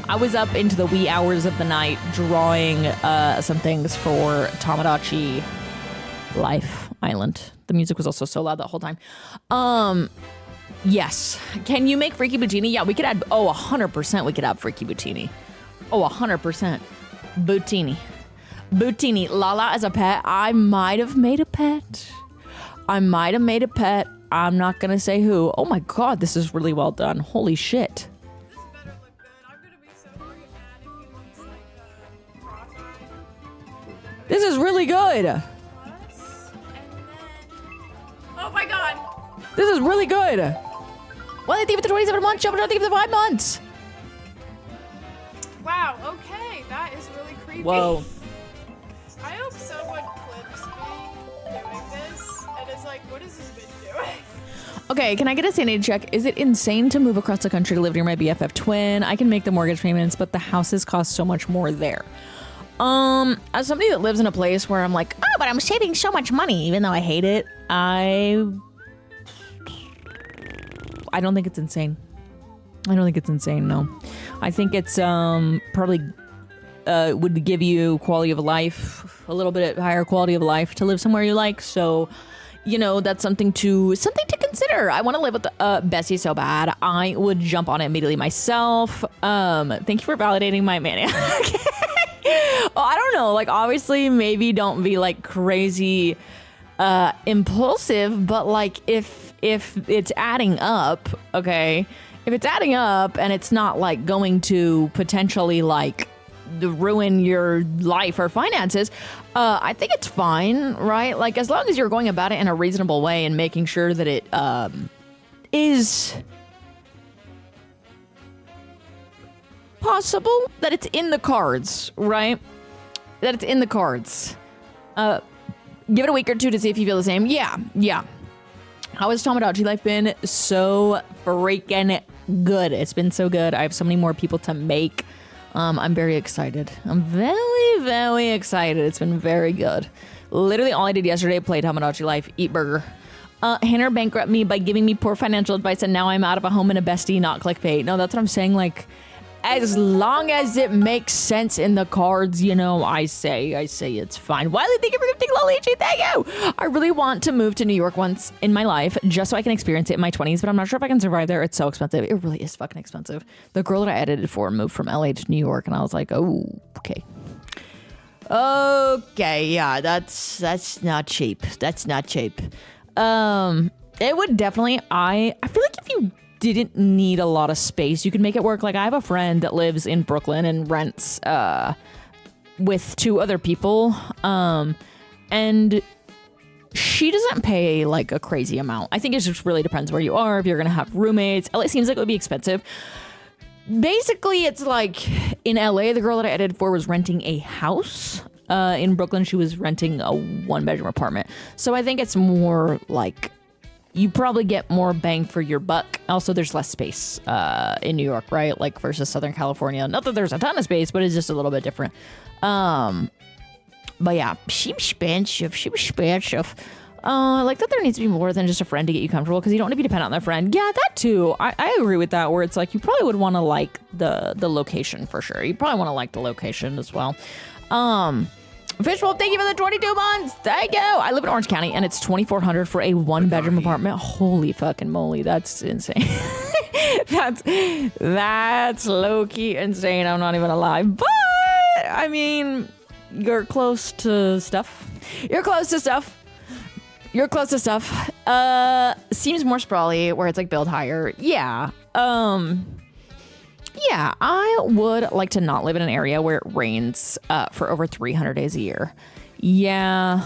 I was up into the wee hours of the night drawing some things for Tamagotchi Life Island. The music was also so loud that whole time. Yes. Can you make Freaky Boutini? Yeah, we could add, 100% we could add Freaky Boutini. 100%. Boutini. Lala as a pet. I might have made a pet. I'm not going to say who. Oh my God, this is really well done. Holy shit. This better look good. I'm gonna be so freaking mad if he looks like cross-eyed. This is really good. Us, and then... Oh my God! This is really good. Well, they think it to 27 months, jumping out, think it to 5 months. Wow, okay, that is really creepy. Whoa. I hope someone clips me doing this and is like, what is this bitch doing? Okay, can I get a sanity check? Is it insane to move across the country to live near my BFF twin? I can make the mortgage payments, but the houses cost so much more there. As somebody that lives in a place where I'm like, oh, but I'm saving so much money, even though I hate it, I don't think it's insane. No. I think it's probably would give you quality of life, a little bit higher quality of life to live somewhere you like. So, you know, that's something to consider. I want to live with Bessie so bad. I would jump on it immediately myself. Thank you for validating my mania. I don't know. Like, obviously, maybe don't be like crazy impulsive, but like if it's adding up, okay. If it's adding up and it's not like going to potentially like ruin your life or finances, I think it's fine, right? Like as long as you're going about it in a reasonable way and making sure that it is possible, that it's in the cards, right? That it's in the cards. Give it a week or two to see if you feel the same. Yeah. How has Tamagotchi life been? So freaking good. It's been so good. I have so many more people to make. I'm very excited. I'm very, very excited. It's been very good. Literally all I did yesterday, play Tamagotchi life, eat burger. Hannah bankrupted me by giving me poor financial advice, and now I'm out of a home and a bestie, not clickbait. No, that's what I'm saying. Like, as long as it makes sense in the cards, you know, I say it's fine. Wiley, thank you for gifting Lolichi. Thank you. I really want to move to New York once in my life just so I can experience it in my 20s, but I'm not sure if I can survive there. It's so expensive. It really is fucking expensive. The girl that I edited for moved from LA to New York, and I was like, oh, okay. Okay, yeah, that's not cheap. That's not cheap. It would definitely, I feel like if you didn't need a lot of space, you could make it work. Like I have a friend that lives in Brooklyn and rents with 2 other people, and she doesn't pay like a crazy amount. I think it just really depends where you are, if you're gonna have roommates. It seems like it would be expensive. Basically, it's like in LA, the girl that I edited for was renting a house. In Brooklyn, she was renting a 1-bedroom apartment. So I think it's more like you probably get more bang for your buck. Also, there's less space in New York, right? Like versus Southern California. Not that there's a ton of space, but it's just a little bit different. But yeah, she was expensive. Like that there needs to be more than just a friend to get you comfortable, because you don't want to be dependent on their friend. Yeah, that too. I agree with that, where it's like you probably would want to like the location for sure. You probably want to like the location as well. Fishwolf, thank you for the 22 months. Thank you. I live in Orange County and it's $2,400 for a 1-bedroom apartment. Holy fucking moly, that's insane. that's low key insane. I'm not even gonna lie, but I mean, you're close to stuff. Seems more sprawly where it's like build higher. Yeah. Yeah, I would like to not live in an area where it rains for over 300 days a year. Yeah.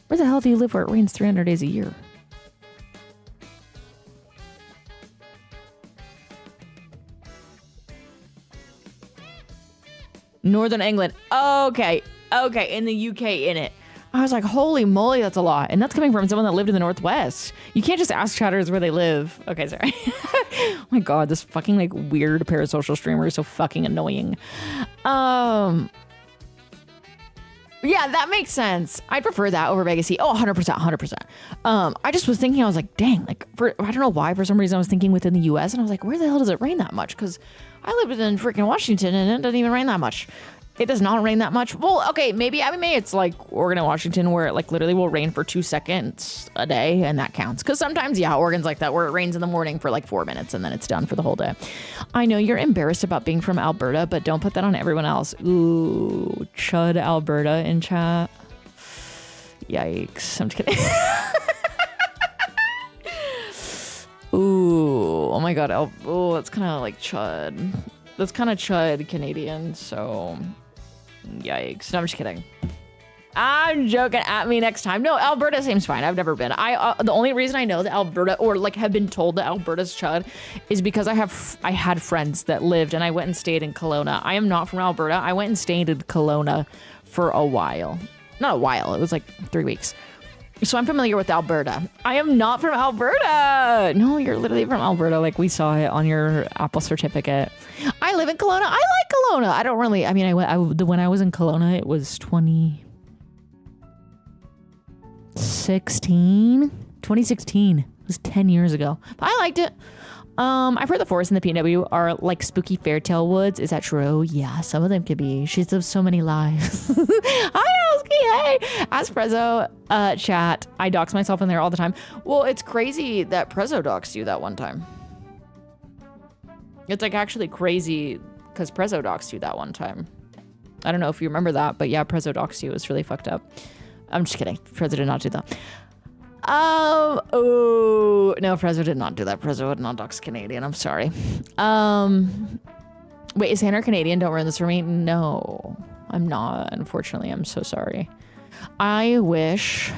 Where the hell do you live where it rains 300 days a year? Northern England. Okay, in the UK, in it. I was like, holy moly, that's a lot. And that's coming from someone that lived in the Northwest. You can't just ask chatters where they live. Okay, sorry. Oh my God, this fucking like weird parasocial streamer is so fucking annoying. Yeah, that makes sense. I'd prefer that over Vegas Heat. Oh, 100%, 100%. I just was thinking, I was like, dang, like, I don't know why, for some reason I was thinking within the US, and I was like, where the hell does it rain that much? Because I live in freaking Washington, and it doesn't even rain that much. It does not rain that much. Well, okay, maybe it's like Oregon and Washington where it like literally will rain for 2 seconds a day, and that counts. Because sometimes, yeah, Oregon's like that where it rains in the morning for like 4 minutes and then it's done for the whole day. I know you're embarrassed about being from Alberta, but don't put that on everyone else. Ooh, Chud Alberta in chat. Yikes. I'm just kidding. Ooh, oh my god. Oh, that's kind of like Chud. That's kind of Chud Canadian, so... Yikes. No, I'm just kidding. I'm joking. At me next time. No, Alberta seems fine. I've never been. The only reason I know that Alberta, or like have been told that Alberta's Chud, is because I had friends that lived, and I went and stayed in Kelowna. I am not from Alberta. I went and stayed in Kelowna for a while. Not a while. It was like 3 weeks. So I'm familiar with Alberta. I am not from Alberta. No, you're literally from Alberta. Like we saw it on your Apple certificate. I live in Kelowna. I like Kelowna. I don't really, I mean, when I was in Kelowna, it was 2016. It was 10 years ago. But I liked it. I've heard the forests in the PNW are like spooky fairytale woods. Is that true? Yeah, some of them could be. She's lived so many lives. Hi, Elski. Hey. As Prezzo chat, I dox myself in there all the time. Well, it's crazy that Prezzo doxed you that one time. It's like actually crazy because Prezzo doxed you that one time. I don't know if you remember that, but yeah, Prezzo doxed you. It was really fucked up. I'm just kidding. Prezzo did not do that. Oh, no, Prezzo did not do that. Prezzo would not dox Canadian. I'm sorry. Wait, is Hannah Canadian? Don't ruin this for me. No, I'm not. Unfortunately, I'm so sorry. I wish,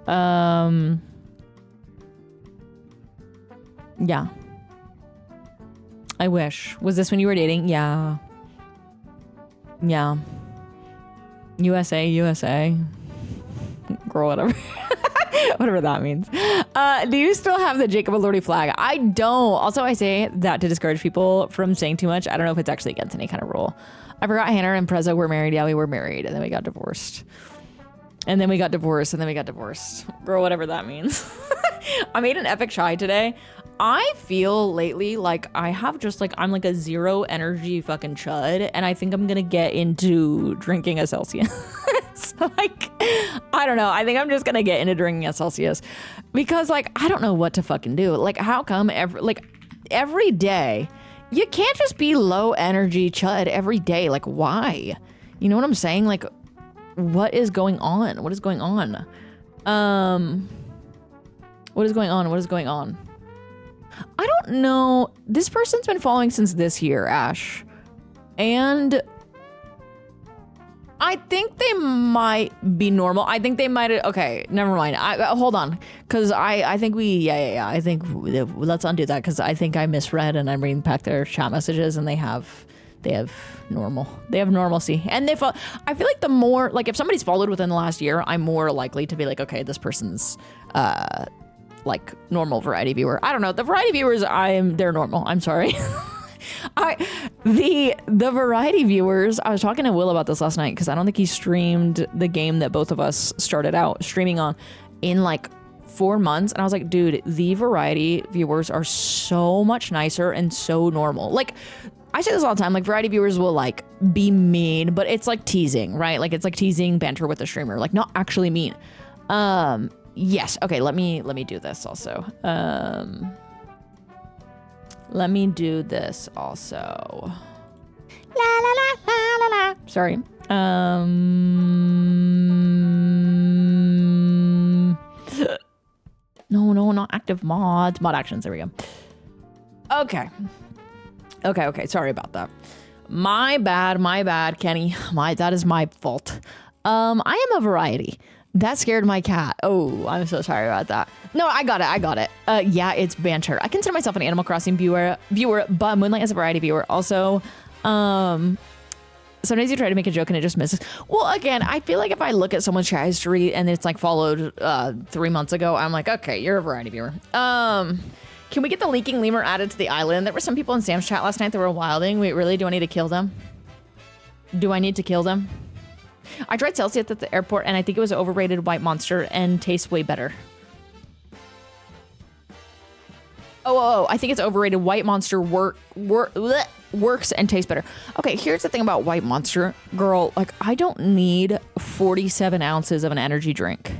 yeah. I wish. Was this when you were dating? Yeah. Yeah. USA. Girl, whatever. Whatever that means. Do you still have the Jacob Elordi flag? I don't. Also, I say that to discourage people from saying too much. I don't know if it's actually against any kind of rule. I forgot Hannah and Prezzo were married. Yeah, we were married. And then we got divorced. And then we got divorced. And then we got divorced. Girl, whatever that means. I made an epic chai today. I feel lately like I have just like, I'm like a zero energy fucking chud. And I think I'm going to get into drinking a Celsius. Like, I don't know. I think I'm just going to get into drinking a Celsius because like, I don't know what to fucking do. Like, how come every day you can't just be low energy chud every day? Like, why? You know what I'm saying? Like, what is going on? What is going on? What is going on? What is going on? I don't know. This person's been following since this year, Ash. And I think they might be normal. I think they might. Okay, never mind. Hold on. Because I think yeah. I think let's undo that because I think I misread and I'm reading back their chat messages and they have normal. They have normalcy. And I feel like the more, like if somebody's followed within the last year, I'm more likely to be like, okay, this person's like normal variety viewer. I don't know. The variety viewers, they're normal. I'm sorry. The variety viewers, I was talking to Will about this last night because I don't think he streamed the game that both of us started out streaming on in like 4 months. And I was like, dude, the variety viewers are so much nicer and so normal. Like, I say this all the time, like variety viewers will like be mean, but it's like teasing, right? Like it's like teasing banter with the streamer, like not actually mean. Yes. Okay. Let me do this also. Let me do this also. La la la la la la. Sorry. No, not active mods. Mod actions. There we go. Okay. Sorry about that. My bad, Kenny. That is my fault. I am a variety. That scared my cat. Oh, I'm so sorry about that. No, I got it. Yeah, it's banter. I consider myself an Animal Crossing viewer, but Moonlight is a variety viewer. Also, sometimes you try to make a joke and it just misses. Well, again, I feel like if I look at someone's chat history and it's like followed 3 months ago, I'm like, okay, you're a variety viewer. Can we get the leaking lemur added to the island? There were some people in Sam's chat last night that were wilding. Wait, really? Do I need to kill them? I tried Celsius at the airport, and I think it was overrated White Monster and tastes way better. I think it's overrated. White Monster works and tastes better. Okay, here's the thing about White Monster. Girl, like, I don't need 47 ounces of an energy drink.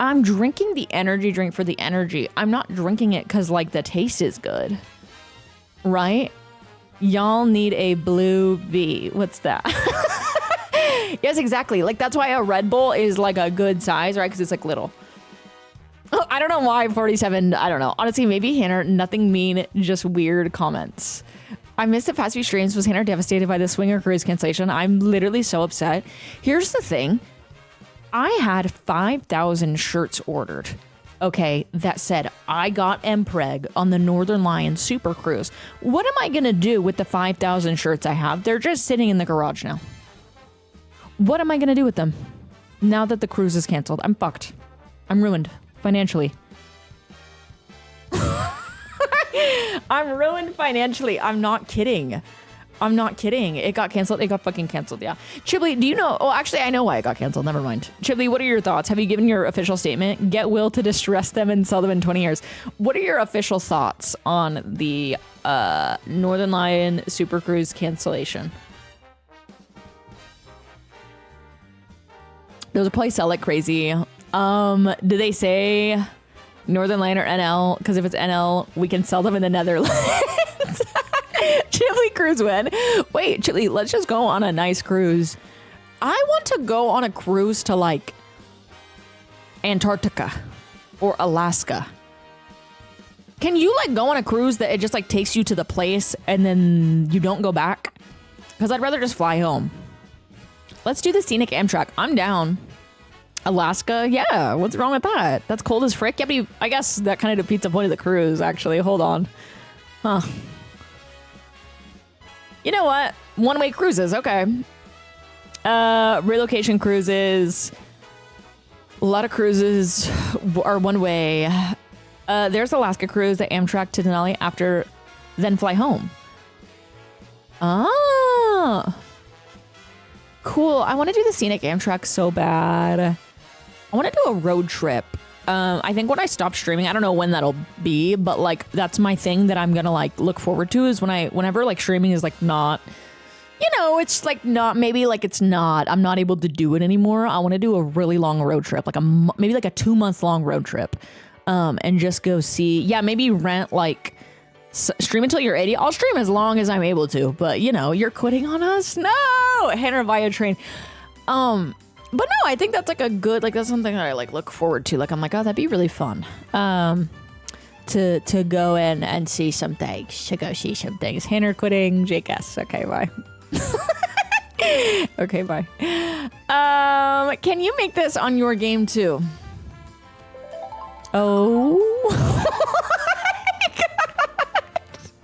I'm drinking the energy drink for the energy. I'm not drinking it because, like, the taste is good. Right? Y'all need a blue V. What's that? Yes, exactly. Like, that's why a Red Bull is, like, a good size, right? Because it's, like, little. Oh, I don't know why 47. I don't know. Honestly, maybe Hannah, nothing mean, just weird comments. I missed the past few streams. Was Hannah devastated by the Swinger Cruise cancellation? I'm literally so upset. Here's the thing. I had 5,000 shirts ordered. Okay, that said, I got Mpreg on the Northern Lion Super Cruise. What am I going to do with the 5,000 shirts I have? They're just sitting in the garage now. What am I going to do with them? Now that the cruise is canceled, I'm fucked. I'm ruined. Financially. I'm ruined financially. I'm not kidding. I'm not kidding. It got canceled. It got fucking canceled. Yeah. Chibli, do you know? Oh, actually, I know why it got canceled. Never mind. Chibli, what are your thoughts? Have you given your official statement? Get Will to distress them and sell them in 20 years. What are your official thoughts on the Northern Lion Super Cruise cancellation? Those probably sell like crazy. Do they say Northern Lion or NL? Because if it's NL, we can sell them in the Netherlands. Chibli cruise win. Wait, Chibli, let's just go on a nice cruise. I want to go on a cruise to like Antarctica or Alaska. Can you like go on a cruise that it just like takes you to the place and then you don't go back? Because I'd rather just fly home. Let's do the scenic Amtrak. I'm down. Alaska, yeah. What's wrong with that? That's cold as frick. Yeah, but I guess that kind of defeats the point of the cruise, actually. Hold on. Huh. You know what? One-way cruises, okay. Relocation cruises. A lot of cruises are one-way. There's Alaska cruise, the Amtrak to Denali after, then fly home. Ah. Cool. I want to do the scenic Amtrak so bad. I want to do a road trip. I think when I stop streaming, I don't know when that'll be, but like that's my thing that I'm gonna like look forward to is whenever like streaming is like not, you know, it's like not, maybe like it's not, I'm not able to do it anymore. I want to do a really long road trip, like maybe like a 2-month long road trip, and just go see, yeah, maybe rent like stream until you're 80. I'll stream as long as I'm able to, but you know, you're quitting on us. No, Hannah via train. But no, I think that's like a good, like that's something that I like look forward to. Like I'm like, oh, that'd be really fun. To go in and see some things. To go see some things. Hannah quitting. Jake S. Okay, bye. Okay, bye. Can you make this on your game too? Oh.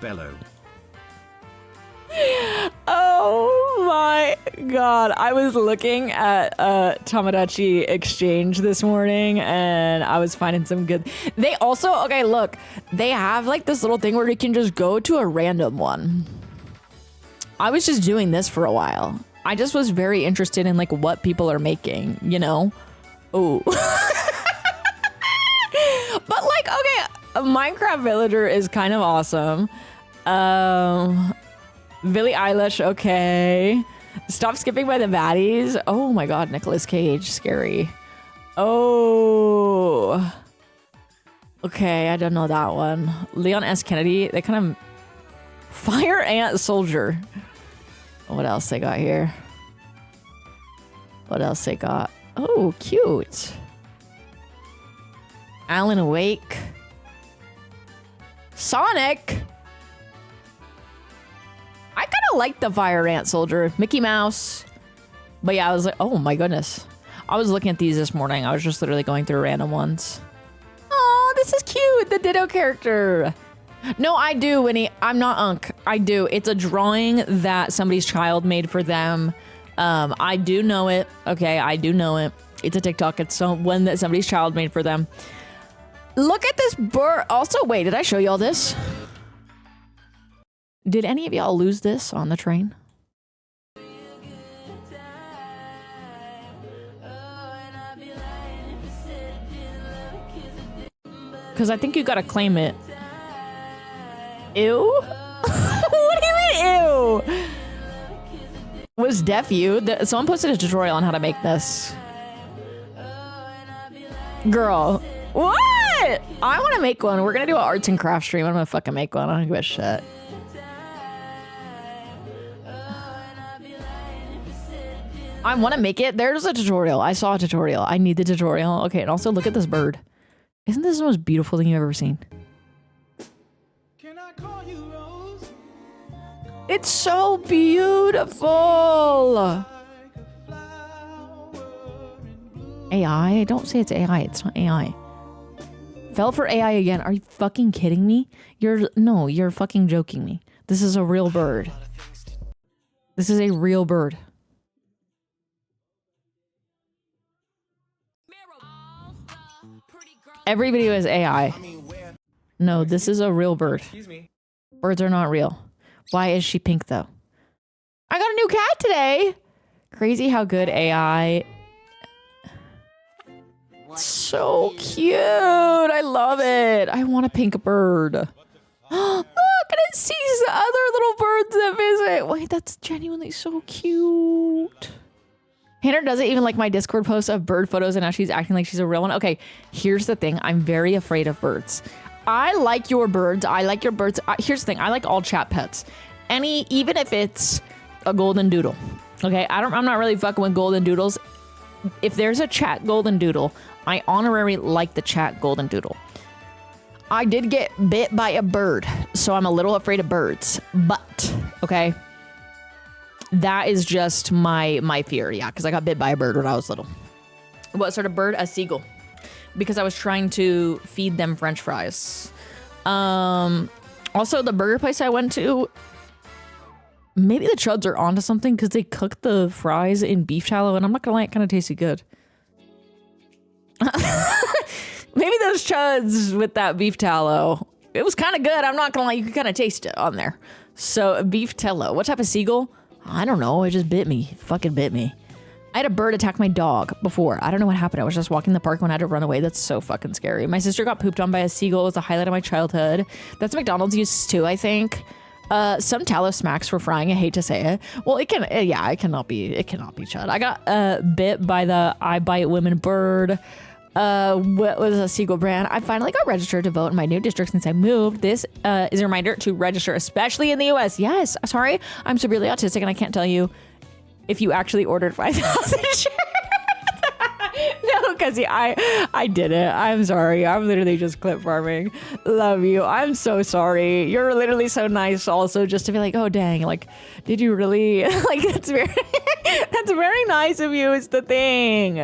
Bellow. Oh my god. I was looking at Tamagotchi Exchange this morning and I was finding some good. They also, okay, look, they have like this little thing where you can just go to a random one. I was just doing this for a while. I just was very interested in like what people are making, you know? Oh. But like, okay, a Minecraft Villager is kind of awesome. Billie Eilish, okay. Stop skipping by the baddies. Oh my god, Nicolas Cage, scary. Oh. Okay, I don't know that one. Leon S. Kennedy, they kind of... Fire Ant Soldier. What else they got here? What else they got? Oh, cute. Alan Awake. Sonic. I kind of like the Fire Ant Soldier. Mickey Mouse. But yeah, I was like, oh my goodness. I was looking at these this morning. I was just literally going through random ones. Oh, this is cute. The Ditto character. No, I do, Winnie. I'm not Unk. I do. It's a drawing that somebody's child made for them. I do know it. Okay, I do know it. It's a TikTok. It's one that somebody's child made for them. Look at this bird. Also, wait, did I show y'all this? Did any of y'all lose this on the train? Because I think you gotta claim it. Ew? What do you mean, ew? Was deaf you? Someone posted a tutorial on how to make this. Girl, what? I want to make one. We're gonna do an arts and crafts stream. I'm gonna fucking make one. I don't give a shit. I want to make it. There's a tutorial. I saw a tutorial. I need the tutorial. Okay, and also look at this bird. Isn't this the most beautiful thing you've ever seen? Can I call you Rose? It's so beautiful. AI? Don't say it's AI. It's not AI. Fell for AI again. Are you fucking kidding me? You're fucking joking me. This is a real bird. This is a real bird. Every video is AI. No, this is a real bird. Excuse me. Birds are not real. Why is she pink though? I got a new cat today. Crazy how good AI. So cute. I love it. I want a pink bird. Look, and it sees the other little birds that visit. Wait, that's genuinely so cute. Hannah doesn't even like my Discord post of bird photos, and now she's acting like she's a real one. Okay, here's the thing. I'm very afraid of birds. I like your birds. I like your birds. Here's the thing. I like all chat pets. Even if it's a golden doodle. Okay, I'm not really fucking with golden doodles. If there's a chat golden doodle, I honorary like the chat golden doodle. I did get bit by a bird, so I'm a little afraid of birds. But, okay, that is just my fear, yeah, because I got bit by a bird when I was little. What sort of bird? A seagull. Because I was trying to feed them French fries. Also, the burger place I went to, maybe the chuds are onto something because they cooked the fries in beef tallow, and I'm not gonna lie, it kind of tasted good. Maybe those chuds with that beef tallow, it was kind of good. I'm not gonna lie, you could kind of taste it on there. So beef tallow. What type of seagull? I don't know. It just bit me. It fucking bit me. I had a bird attack my dog before. I don't know what happened. I was just walking the park when I had to run away. That's so fucking scary. My sister got pooped on by a seagull. It was the highlight of my childhood. That's McDonald's use too, I think. Some tallow smacks for frying. I hate to say it. Well, it can. Yeah, it cannot be chud. I got bit by the I Bite Women bird. What was a seagull brand? I finally got registered to vote in my new district since I moved. This is a reminder to register, especially in the US. Yes, sorry, I'm severely autistic and I can't tell you if you actually ordered 5,000 shares. No, because I did it. I'm sorry. I'm literally just clip farming. Love you. I'm so sorry. You're literally so nice also just to be like, oh, dang. Like, did you really? Like, that's very nice of you. It's the thing.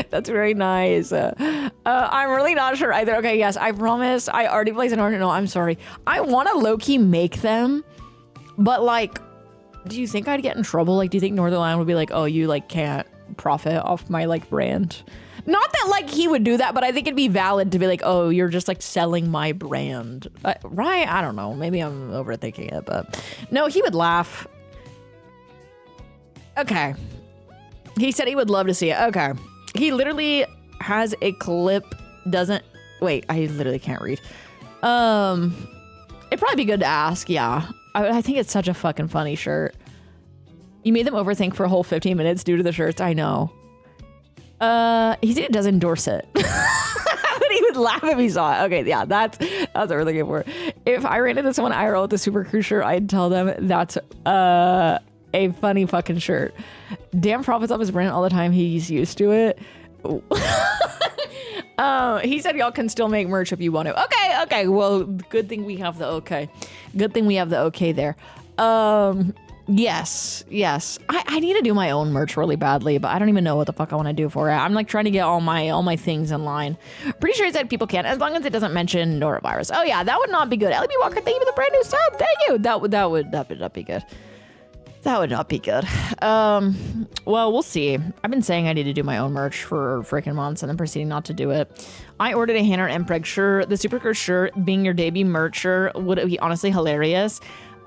That's very nice. I'm really not sure either. Okay, yes, I promise. I already placed an order. No, I'm sorry. I want to low-key make them, but like, do you think I'd get in trouble? Like, do you think Northernlion would be like, oh, you like can't profit off my like brand? Not that like he would do that, but I think it'd be valid to be like, oh, you're just like selling my brand, right? I don't know. Maybe I'm overthinking it, but no, he would laugh. Okay. He said he would love to see it. Okay. He literally has a clip. Wait, I literally can't read. It'd probably be good to ask. Yeah. I think it's such a fucking funny shirt. You made them overthink for a whole 15 minutes due to the shirts. I know. He said he does endorse it. But he would laugh if he saw it. Okay, yeah, that's what we're looking for. If I ran into someone IRL with a Super Crew shirt, I'd tell them that's a funny fucking shirt. Dan profits off his brand all the time. He's used to it. He said y'all can still make merch if you want to. Okay. Well, good thing we have the okay. Good thing we have the okay there. Yes. I need to do my own merch really badly, but I don't even know what the fuck I want to do for it. I'm like trying to get all my things in line. Pretty sure he said people can, as long as it doesn't mention norovirus. Oh yeah, that would not be good. LB Walker, thank you for the brand new sub. Thank you. That would not be good. That would not be good. Well, we'll see. I've been saying I need to do my own merch for freaking months and then proceeding not to do it. I ordered a Hannah and Preg shirt. The Super Crew shirt being your debut merch shirt would be honestly hilarious.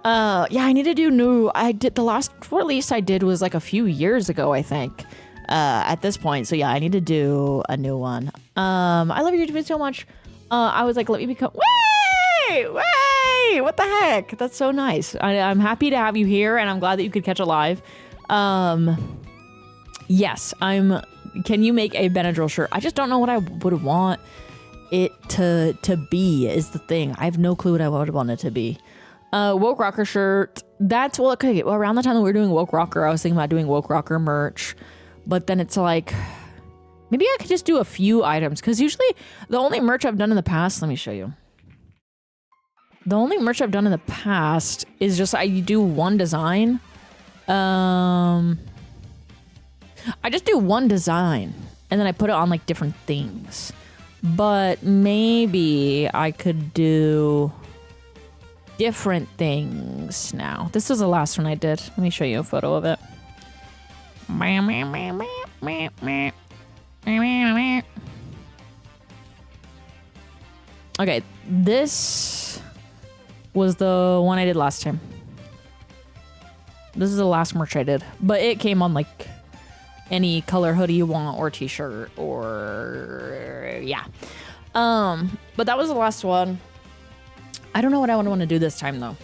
Yeah, I need to do new. The last release I did was like a few years ago, I think, at this point. So yeah, I need to do a new one. I love your YouTube so much. I was like, let me become. Wait, what the heck? That's so nice. I'm happy to have you here, and I'm glad that you could catch it live. Yes, can you make a Benadryl shirt? I just don't know what I would want it to be is the thing. I have no clue what I would want it to be. Woke Rocker shirt. That's okay. Well, around the time that we were doing Woke Rocker, I was thinking about doing Woke Rocker merch, but then it's like, maybe I could just do a few items because usually the only merch I've done in the past, let me show you. The only merch I've done in the past is just I do one design. I just do one design and then I put it on like different things. But maybe I could do different things now. This was the last one I did. Let me show you a photo of it. Okay, this was the one I did last time. This is the last merch I did, but it came on like any color hoodie you want or t-shirt or yeah. But that was the last one. I don't know what I would want to do this time though.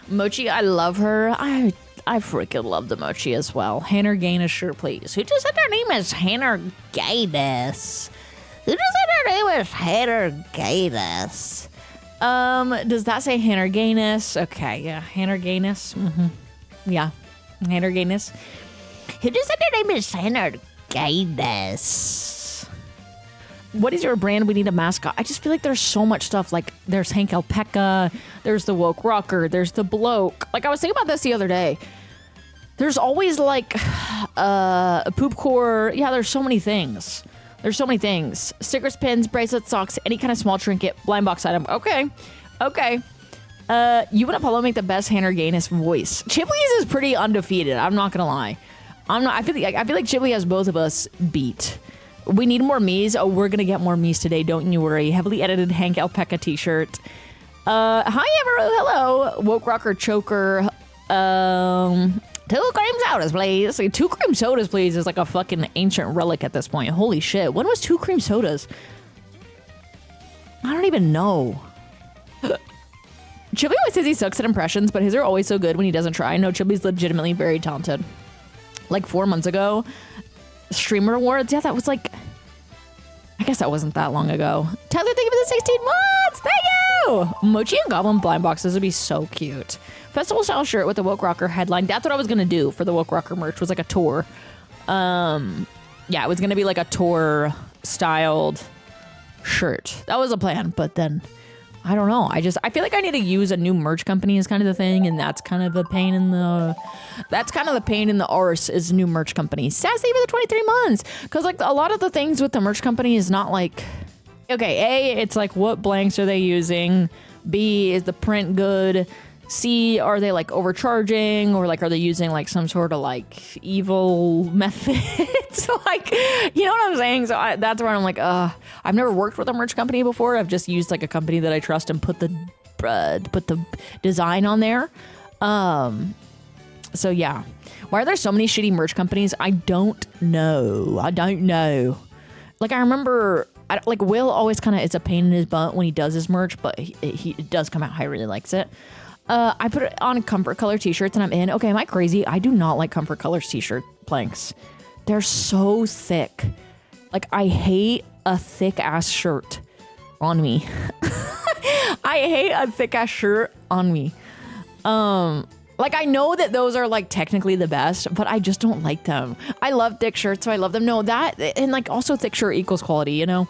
Mochi, I love her. I freaking love the Mochi as well. Hannah Gaines shirt, please. Who just said their name is Hannah Gaines? Who just said their name is Hannah Gaines? Does that say Hannah Gaines? Okay, yeah, Hannah Gaines. Yeah, Hannah Gaines. Who just said their name is Hannah Gaines? What is your brand? We need a mascot. I just feel like there's so much stuff. Like there's Hank Alpaca, there's the Woke Rocker, there's the Bloke. Like I was thinking about this the other day. There's always like a poop core. Yeah, there's so many things. There's so many things. Stickers, pins, bracelets, socks, any kind of small trinket, blind box item. Okay. You and Apollo make the best Hannah Gaines voice. Chipley's is pretty undefeated. I'm not gonna lie. I feel like Chipley has both of us beat. We need more me's. Oh, we're gonna get more me's today. Don't you worry. Heavily edited Hank Alpaca t-shirt. Hi Everett. Hello. Woke Rocker choker. 2 cream sodas, please. 2 cream sodas, please, is like a fucking ancient relic at this point. Holy shit. When was 2 cream sodas? I don't even know. Chipley always says he sucks at impressions, but his are always so good when he doesn't try. No, Chipley's legitimately very talented. Like 4 months ago, Streamer Awards. Yeah, that was like, I guess that wasn't that long ago. Tyler, thank you for the 16 months. Thank you. Mochi and Goblin blind boxes would be so cute. Festival style shirt with the Woke Rocker headline. That's what I was gonna do for the Woke Rocker merch. Was like a tour. Yeah, it was gonna be like a tour styled shirt. That was a plan, but then I don't know. I feel like I need to use a new merch company is kind of the thing, and that's kind of a pain in the arse is new merch company. Sassy for the 23 months. Cause like a lot of the things with the merch company is not like, okay, A, it's like what blanks are they using? B, is the print good? C, are they like overcharging or like are they using like some sort of like evil methods? Like, you know what I'm saying? So that's where I'm like, I've never worked with a merch company before. I've just used like a company that I trust and put the design on there. So yeah, why are there so many shitty merch companies? I don't know. Like I remember, like Will always kind of, it's a pain in his butt when he does his merch, but it does come out how he really likes it. I put it on Comfort Color t-shirts and I'm in. Okay, am I crazy? I do not like Comfort Colors t-shirt blanks. They're so thick. Like I hate a thick ass shirt on me. I hate a thick ass shirt on me. Like I know that those are like technically the best, but I just don't like them. I love thick shirts, so I love them. No, that and like also thick shirt equals quality, you know?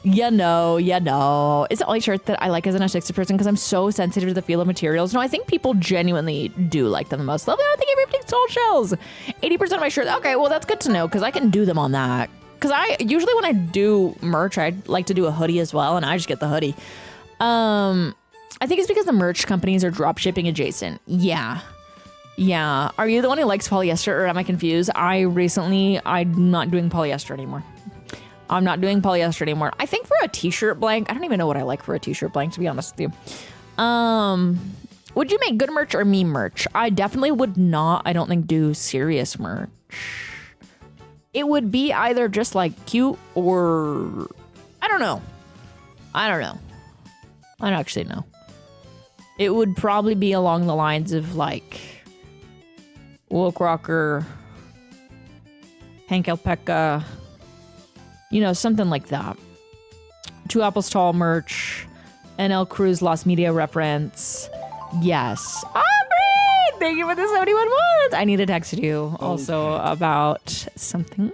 You know. It's the only shirt that I like as an aesthetics person because I'm so sensitive to the feel of materials. No, I think people genuinely do like them the most. Love it. Thank you for everything. Soul shells. 80% of my shirts. Okay, well that's good to know because I can do them on that. Because I usually when I do merch, I like to do a hoodie as well, and I just get the hoodie. I think it's because the merch companies are drop shipping adjacent. Yeah. Are you the one who likes polyester, or am I confused? I'm not doing polyester anymore. I think for a t-shirt blank, I don't even know what I like for a t-shirt blank, to be honest with you. Would you make good merch or meme merch? I definitely would not, I don't think, do serious merch. It would be either just like cute or I don't know. I don't actually know. It would probably be along the lines of like Woke Rocker, Hank Alpaca, something like that. Two Apples Tall merch, NL Cruz Lost Media reference. Yes. Aubrey! Thank you for the 71 months. I need to text you also about something.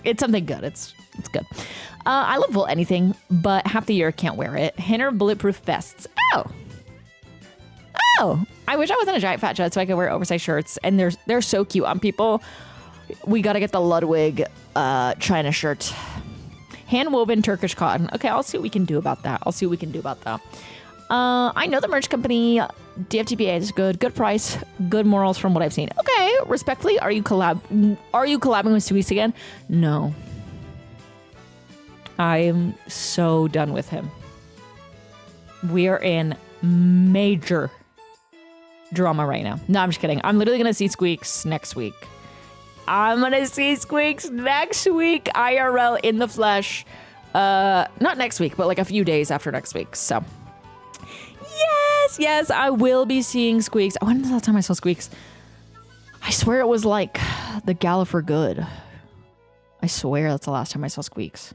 It's something good. It's good. I love Volt anything, but half the year can't wear it. Henner Bulletproof Vests. Oh, I wish I wasn't a giant fat chud so I could wear oversized shirts. And they're so cute on people. We got to get the Ludwig China shirt. Hand-woven Turkish cotton. Okay, I'll see what we can do about that. I know the merch company, DFTBA, is good. Good price, good morals from what I've seen. Okay, respectfully, are you collabing with Sweets again? No. I'm so done with him. We are in major drama right now. No, I'm just kidding. I'm literally going to see Squeaks next week. IRL in the flesh. Not next week, but like a few days after next week. So, yes, I will be seeing Squeaks. When was the last time I saw Squeaks? I swear it was like the Gala for Good. I swear that's the last time I saw Squeaks.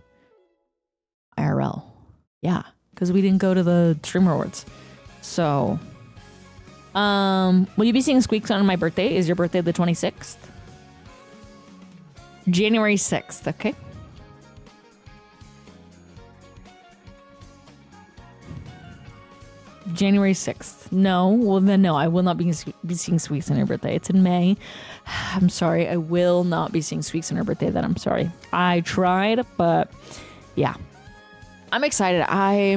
IRL. Yeah, because we didn't go to the Streamer Awards. So, will you be seeing Squeaks on my birthday? Is your birthday the 26th? January 6th, okay. January 6th. No, well then no, I will not be seeing Squeaks on your birthday. It's in May. I'm sorry, I will not be seeing Squeaks on her birthday then. I'm sorry. I tried, but yeah. I'm excited. I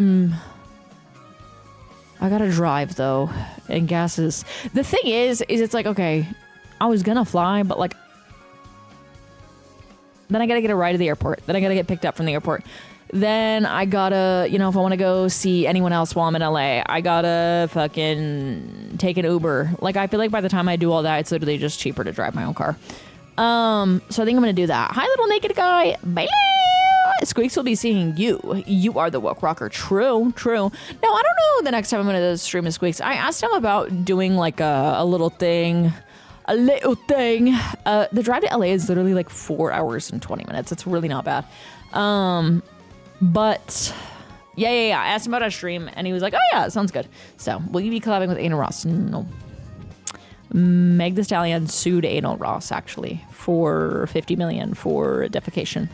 gotta drive though, and gas is... The thing is it's like, okay, I was gonna fly, but like, then I gotta get a ride to the airport. Then I gotta get picked up from the airport. Then I gotta, if I want to go see anyone else while I'm in LA, I gotta fucking take an Uber. Like, I feel like by the time I do all that, it's literally just cheaper to drive my own car. So I think I'm gonna do that. Hi, little naked guy. Bye. Squeaks will be seeing you. You are the woke rocker. True. No, I don't know the next time I'm gonna stream with Squeaks. I asked him about doing like a little thing. The drive to LA is literally like 4 hours and 20 minutes. It's really not bad. But yeah. I asked him about a stream and he was like, oh yeah, it sounds good. So will you be collabing with Anal Ross? No. Meg Thee Stallion sued Anal Ross actually for $50 million for defecation.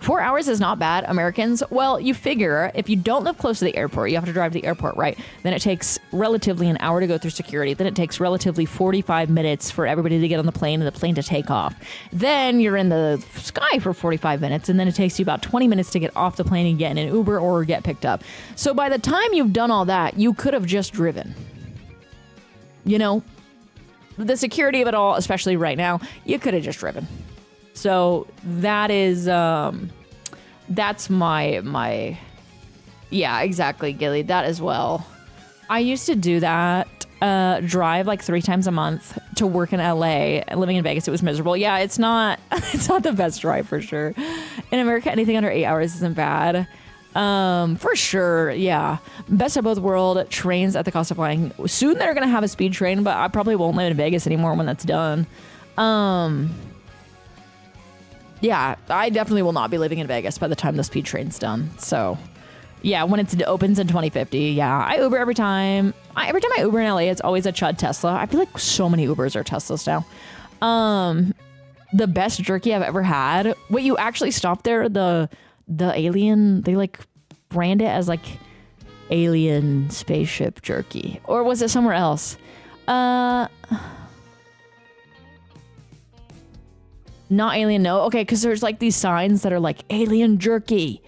4 hours is not bad, Americans. Well, you figure if you don't live close to the airport, you have to drive to the airport, right? Then it takes relatively an hour to go through security. Then it takes relatively 45 minutes for everybody to get on the plane and the plane to take off. Then you're in the sky for 45 minutes, and then it takes you about 20 minutes to get off the plane and get in an Uber or get picked up. So by the time you've done all that, you could have just driven. The security of it all, especially right now, you could have just driven. So that is, that's my, yeah, exactly, Gilly, that as well. I used to do that, drive like 3 times a month to work in LA. Living in Vegas, it was miserable. Yeah, it's not the best drive for sure. In America, anything under 8 hours isn't bad. For sure, yeah. Best of both worlds, trains at the cost of flying. Soon they're gonna have a speed train, but I probably won't live in Vegas anymore when that's done. Yeah, I definitely will not be living in Vegas by the time the speed train's done. So, yeah, when it opens in 2050, yeah, I Uber every time. Every time I Uber in LA, it's always a chud Tesla. I feel like so many Ubers are Teslas now. The best jerky I've ever had. Wait, you actually stopped there? The alien, they like brand it as like alien spaceship jerky. Or was it somewhere else? Not alien, no. Okay, because there's like these signs that are like alien jerky.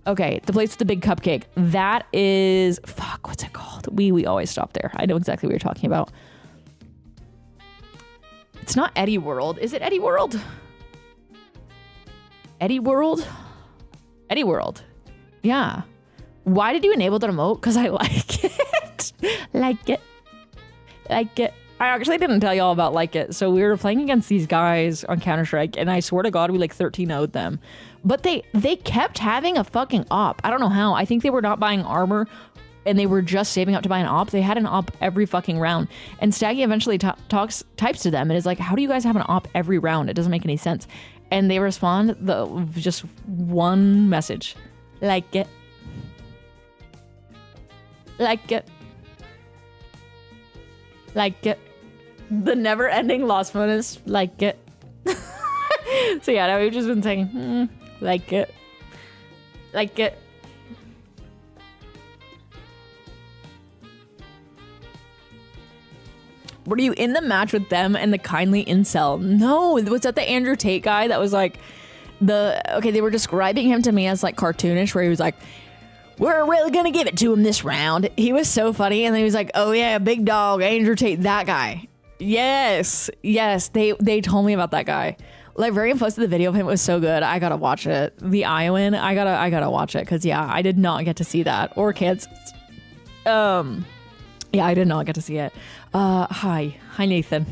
Okay, the place with the big cupcake. That is, fuck, what's it called? We always stop there. I know exactly what you're talking about. It's not Eddie World. Is it Eddie World? Eddie World? Eddie World. Yeah. Why did you enable the remote? Because I like it. Like it. I actually didn't tell y'all about Like It. So we were playing against these guys on Counter-Strike, and I swear to God, we like 13-0'd them. But they kept having a fucking op. I don't know how. I think they were not buying armor, and they were just saving up to buy an op. They had an op every fucking round. And Staggy eventually types to them and is like, how do you guys have an op every round? It doesn't make any sense. And they respond just one message. Like it. Like it. Like it. The never-ending lost bonus. Like it. So yeah, no, we've just been saying, like it. Like it. Were you in the match with them and the kindly incel? No, was that the Andrew Tate guy that was like they were describing him to me as like cartoonish, where he was like, we're really gonna give it to him this round. He was so funny, and then he was like, oh yeah, big dog, Andrew Tate, that guy. Yes, they told me about that guy. Librarian posted the video of him. It was so good. I gotta watch it. The Iowan, I gotta watch it, because yeah, I did not get to see that. Or Kansas. Yeah, I did not get to see it. Hi Nathan.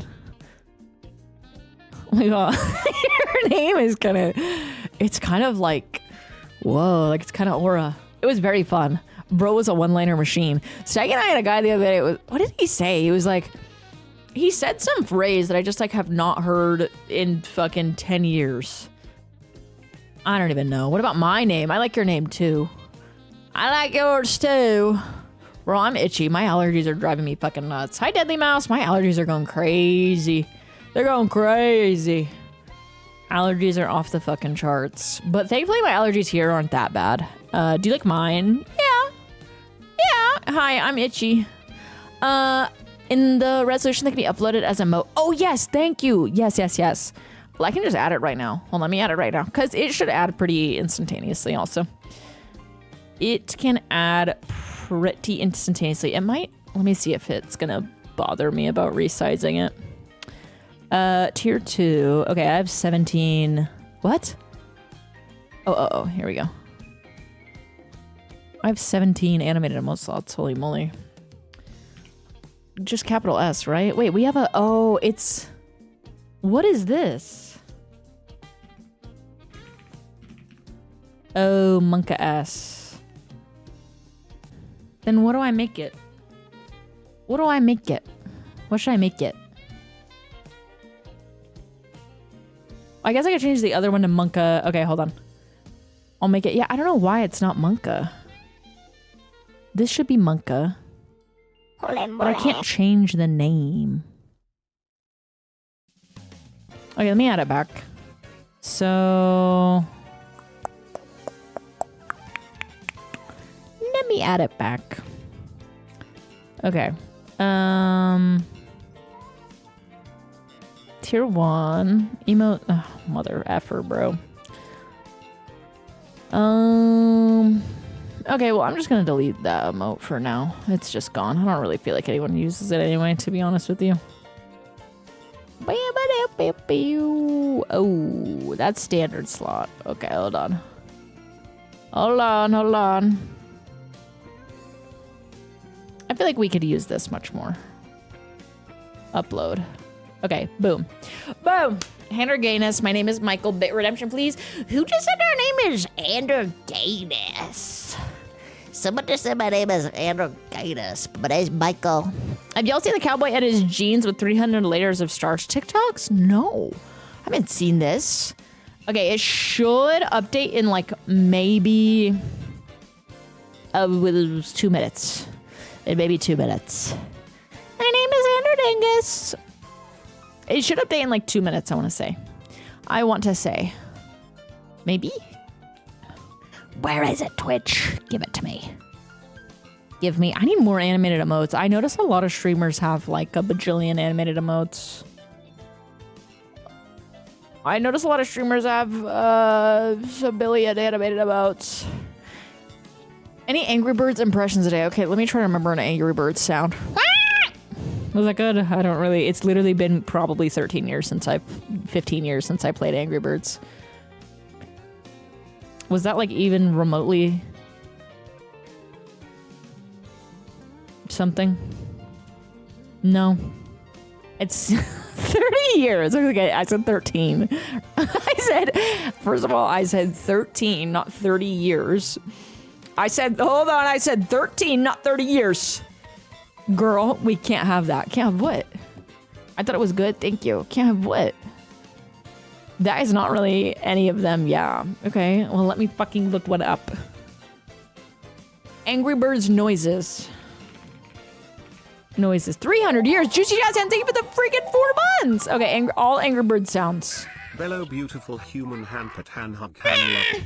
Oh my God. Your name is it's kind of like, whoa, like it's kind of aura. It was very fun. Bro was a one-liner machine. Stag and I had a guy the other day. What did he say? He was like, he said some phrase that I just like have not heard in fucking 10 years. I don't even know. What about my name? I like your name too. I like yours too. Bro, I'm itchy. My allergies are driving me fucking nuts. Hi, Deadly Mouse. My allergies are going crazy. They're going crazy. Allergies are off the fucking charts. But thankfully, my allergies here aren't that bad. Do you like mine? Yeah. Hi, I'm itchy. In the resolution, they can be uploaded as a Oh, yes. Thank you. Yes. Well, I can just add it right now. Well, let me add it right now, because it should add pretty instantaneously also. It can add pretty instantaneously. It might, let me see if it's gonna bother me about resizing it. Tier 2. Okay, I have 17. What? Oh, here we go. I have 17 animated emote slots. Holy moly. Just capital S, right? Wait, we have it's, what is this? Oh, Monka S. Then what do I make it? What should I make it? I guess I could change the other one to Monka. Okay, hold on. I'll make it. Yeah, I don't know why it's not Monka. This should be Monka. But I can't change the name. Okay, let me add it back. So... let me add it back. Okay. Tier 1. Emote. Oh, mother effer, bro. Okay, well, I'm just gonna delete that emote for now. It's just gone. I don't really feel like anyone uses it anyway, to be honest with you. Oh, that's standard slot. Okay, hold on. Hold on. I feel like we could use this much more. Upload. Okay, boom. Boom! Hander Gayness, my name is Michael. Bit redemption, please. Who just said their name is Hander Gayness? Someone just said my name is Hander Gayness. My name's Michael. Have y'all seen the cowboy at his jeans with 300 layers of stars TikToks? No. I haven't seen this. Okay, it should update in like maybe... with 2 minutes. In maybe 2 minutes. My name is Hander Dingus. It should update in like 2 minutes, I want to say. Maybe? Where is it, Twitch? Give it to me. Give me. I need more animated emotes. I notice a lot of streamers have like a bajillion animated emotes. I notice a lot of streamers have a billion animated emotes. Any Angry Birds impressions today? Okay, let me try to remember an Angry Birds sound. Was that good? I don't really. It's literally been probably 15 years since I played Angry Birds. Was that like even remotely something? No. It's 30 years. Okay, I said 13. I said, first of all, I said 13, not 30 years. I said, hold on, I said 13, not 30 years. Girl, we can't have that. Can't have what? I thought it was good. Thank you. Can't have what? That is not really any of them. Yeah. Okay. Well, let me fucking look one up. Angry Birds noises. Noises. 300 years. Juicy Jazz, and thank you for the freaking 4 months. Okay. All Angry Bird sounds. Bello, beautiful human hand pet hand hug hand love.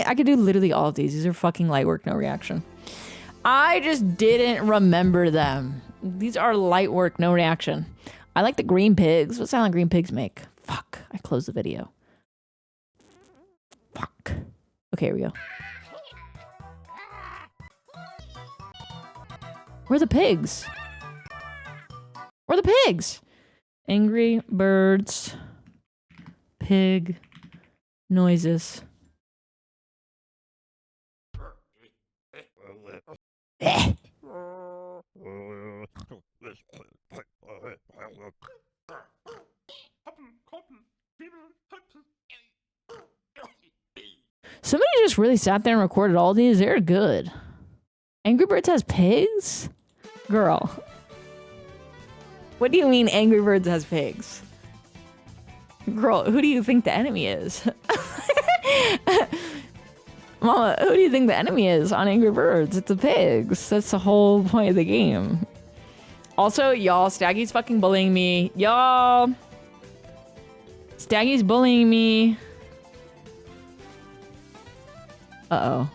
I could do literally all of these. These are fucking light work, no reaction. I just didn't remember them. These are light work, no reaction. I like the green pigs. What sound like green pigs make? Fuck. I closed the video. Fuck. Okay, here we go. Where are the pigs? Where are the pigs? Angry Birds. Pig. Noises. Eh. Somebody just really sat there and recorded all these. They're good. Angry Birds has pigs? Girl. What do you mean Angry Birds has pigs? Girl, who do you think the enemy is? Mama, who do you think the enemy is on Angry Birds? It's the pigs. That's the whole point of the game. Also, y'all, Staggy's fucking bullying me. Y'all. Staggy's bullying me. Uh-oh.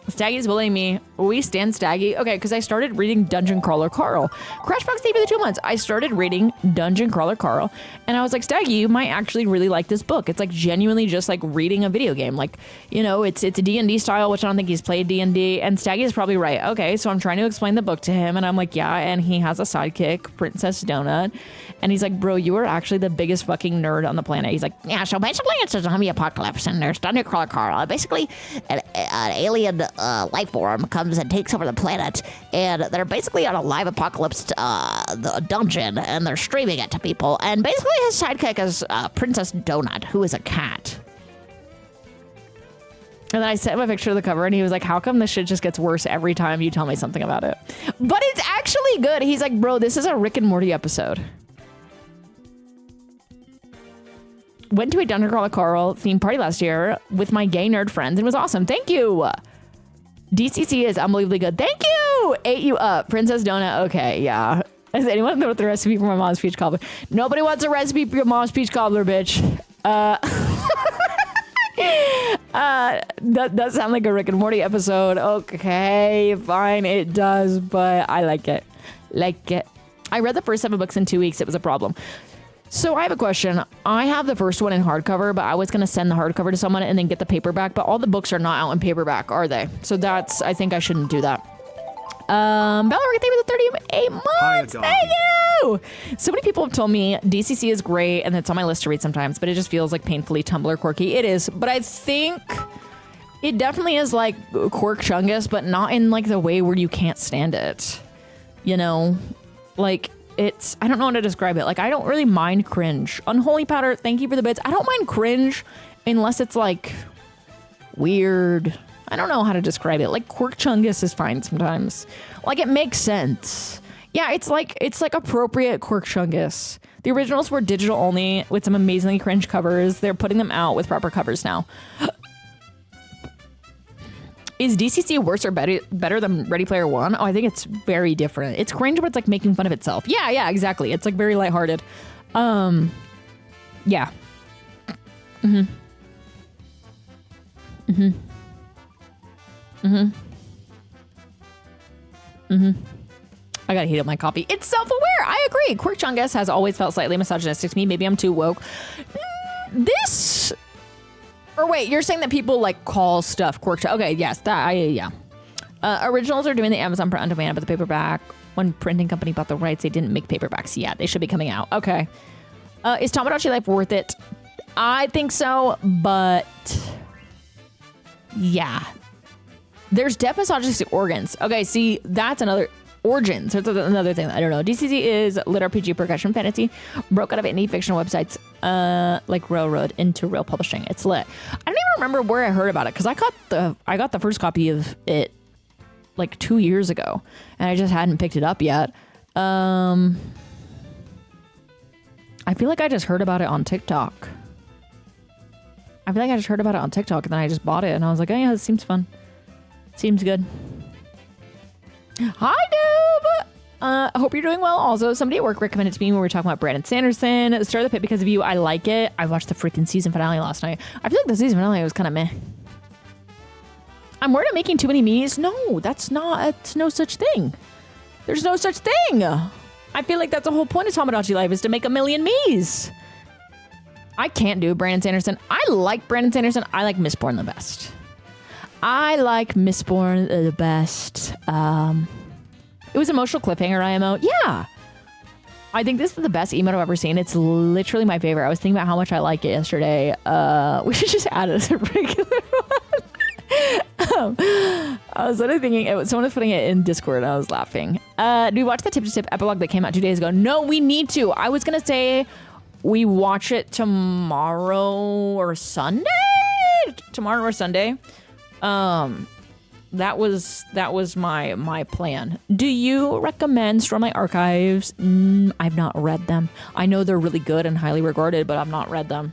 Staggy's bullying me. We stand Staggy. Okay, because I started reading Dungeon Crawler Carl. Crashbox TV the 2 months. I started reading Dungeon Crawler Carl, and I was like, Staggy, you might actually really like this book. It's like genuinely just like reading a video game. Like, you know, it's a D&D style, which I don't think he's played D&D. And Staggy is probably right. Okay, so I'm trying to explain the book to him, and I'm like, yeah, and he has a sidekick, Princess Donut. And he's like, bro, you are actually the biggest fucking nerd on the planet. He's like, yeah, so basically it's a zombie apocalypse, and there's Dungeon Crawler Carl. Basically, an alien life form comes and takes over the planet, and they're basically on a live apocalypse the dungeon, and they're streaming it to people. And basically his sidekick is Princess Donut, who is a cat. And then I sent him a picture of the cover, and he was like, how come this shit just gets worse every time you tell me something about it? But it's actually good. He's like, bro, this is a Rick and Morty episode. Went to a Dungeon Crawler Carl theme party last year with my gay nerd friends, and it was awesome. Thank you. DCC is unbelievably good. Thank you. Ate you up. Princess Donut. Okay, yeah. Does anyone know what the recipe for my mom's peach cobbler? Nobody wants a recipe for your mom's peach cobbler, bitch. That does sound like a Rick and Morty episode. Okay, fine, it does, but I like it. Like it. I read the first 7 books in 2 weeks. It was a problem. So I have a question. I have the first one in hardcover, but I was going to send the hardcover to someone and then get the paperback, but all the books are not out in paperback, are they? So I think I shouldn't do that. Valerie, thank you for the 38 months. Thank you. So many people have told me DCC is great and it's on my list to read sometimes, but it just feels like painfully Tumblr quirky. It is, but I think it definitely is like Quirk Chungus, but not in like the way where you can't stand it. You know, like I don't know how to describe it. Like, I don't really mind cringe. Unholy Powder, thank you for the bits. I don't mind cringe unless it's like weird. I don't know how to describe it. Like, Quirk Chungus is fine sometimes. Like, it makes sense. Yeah, it's like appropriate Quirk Chungus. The originals were digital only with some amazingly cringe covers. They're putting them out with proper covers now. Is DCC worse or better than Ready Player One? Oh, I think it's very different. It's cringe, but it's like making fun of itself. Yeah, exactly. It's like very lighthearted. Yeah. I gotta heat up my coffee. It's self-aware. I agree. Quirk Chungus has always felt slightly misogynistic to me. Maybe I'm too woke. Or wait, you're saying that people like call stuff Quirk Chungus? Okay, yes, yeah. Originals are doing the Amazon print on demand, but the paperback, when printing company bought the rights, they didn't make paperbacks yet. They should be coming out. Okay. Is Tamagotchi Life worth it? I think so, but yeah. There's deaf misogynistic organs. Okay, see, that's another origins. That's another thing that I don't know. DCZ is lit RPG progression fantasy, broke out of indie fictional websites like Railroad into real publishing. It's lit. I don't even remember where I heard about it because I got the first copy of it like 2 years ago, and I just hadn't picked it up yet. I feel like I just heard about it on TikTok. And then I just bought it, and I was like, oh yeah, this seems fun. Seems good. Hi, Noob! I hope you're doing well. Also, somebody at work recommended to me when we were talking about Brandon Sanderson. Stir the Pit because of you. I like it. I watched the freaking season finale last night. I feel like the season finale was kind of meh. I'm worried I'm making too many me's. No, that's no such thing. There's no such thing. I feel like that's the whole point of Tamagotchi Life is to make a million me's. I can't do Brandon Sanderson. I like Brandon Sanderson. I like Mistborn the best. It was an emotional cliffhanger, IMO. Yeah. I think this is the best emote I've ever seen. It's literally my favorite. I was thinking about how much I like it yesterday. We should just add it as a regular one. I was literally thinking, someone was putting it in Discord and I was laughing. Do we watch the Tip to Tip epilogue that came out 2 days ago? No, we need to. I was going to say we watch it tomorrow or Sunday. That was my plan. Do you recommend Stormlight Archives? I've not read them. I know they're really good and highly regarded, but I've not read them.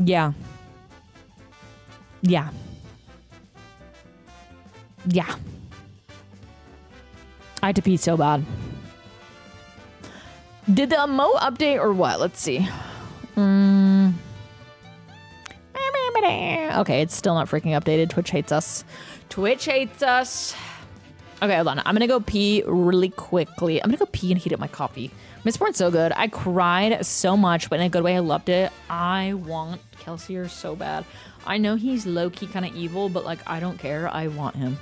Yeah. I had to pee so bad. Did the emote update or what? Let's see. Okay, it's still not freaking updated. Twitch hates us. Okay, hold on. I'm gonna go pee really quickly. I'm gonna go pee and heat up my coffee. Mistborn's so good. I cried so much, but in a good way. I loved it. I want Kelsier so bad. I know he's low-key kind of evil, but like, I don't care. I want him.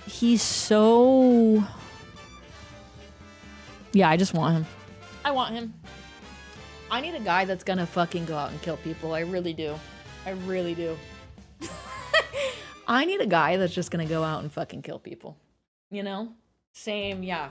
He's so... Yeah, I just want him. I want him. I need a guy that's gonna fucking go out and kill people. I really do. I need a guy that's just gonna go out and fucking kill people. You know? Same, yeah.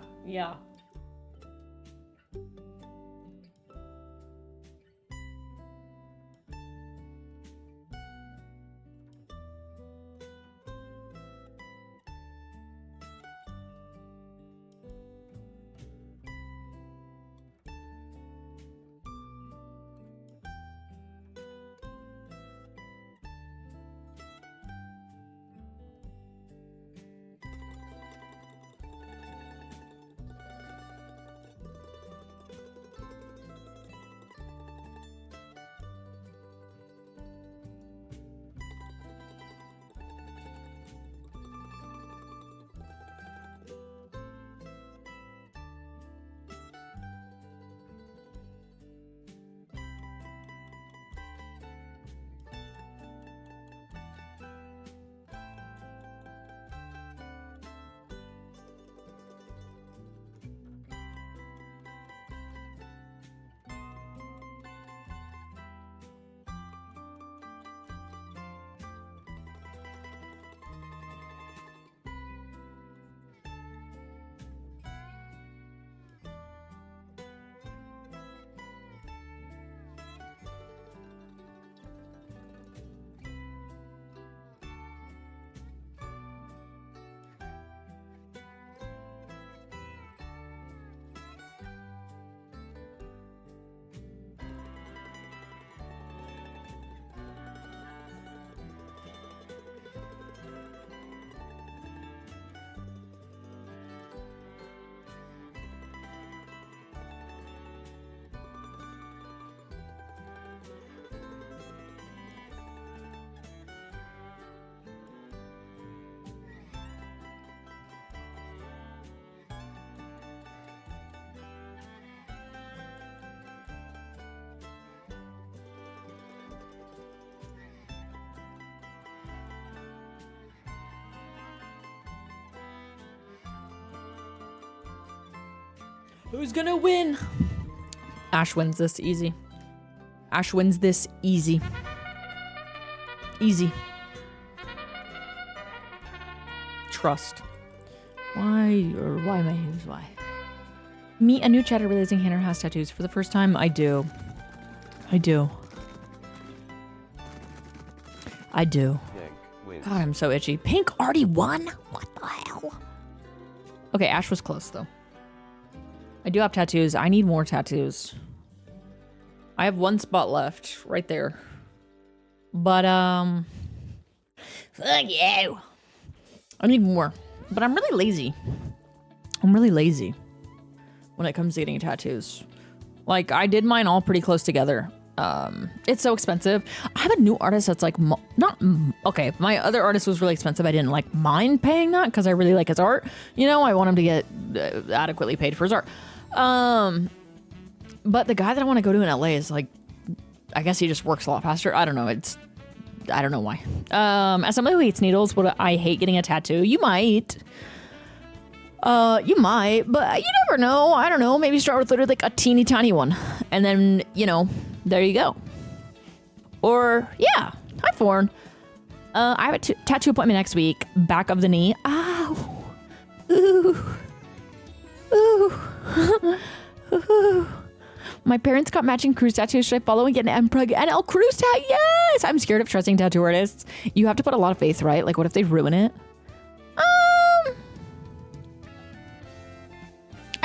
Who's gonna win? Ash wins this easy. Ash wins this easy. Easy. Trust. Why am I who's why? Meet a new chatter realizing Hannah has tattoos for the first time. I do. God, I'm so itchy. Pink already won? What the hell? Okay, Ash was close though. I do have tattoos. I need more tattoos. I have one spot left right there. But, fuck you. I need more. But I'm really lazy. When it comes to getting tattoos. Like, I did mine all pretty close together. It's so expensive. I have a new artist that's like, okay, my other artist was really expensive. I didn't like mind paying that because I really like his art. You know, I want him to get adequately paid for his art. But the guy that I want to go to in LA is like, I guess he just works a lot faster. I don't know. I don't know why. As somebody who hates needles, would I hate getting a tattoo? You might, but you never know. I don't know. Maybe start with literally like a teeny tiny one. And then, you know, there you go. Or, yeah. Hi, Fawn. I have a tattoo appointment next week. Back of the knee. Ow. Ooh. Ooh. Ooh. My parents got matching cruise tattoos. Should I follow and get an NL cruise tat? Yes! I'm scared of trusting tattoo artists. You have to put a lot of faith, right? Like, what if they ruin it? I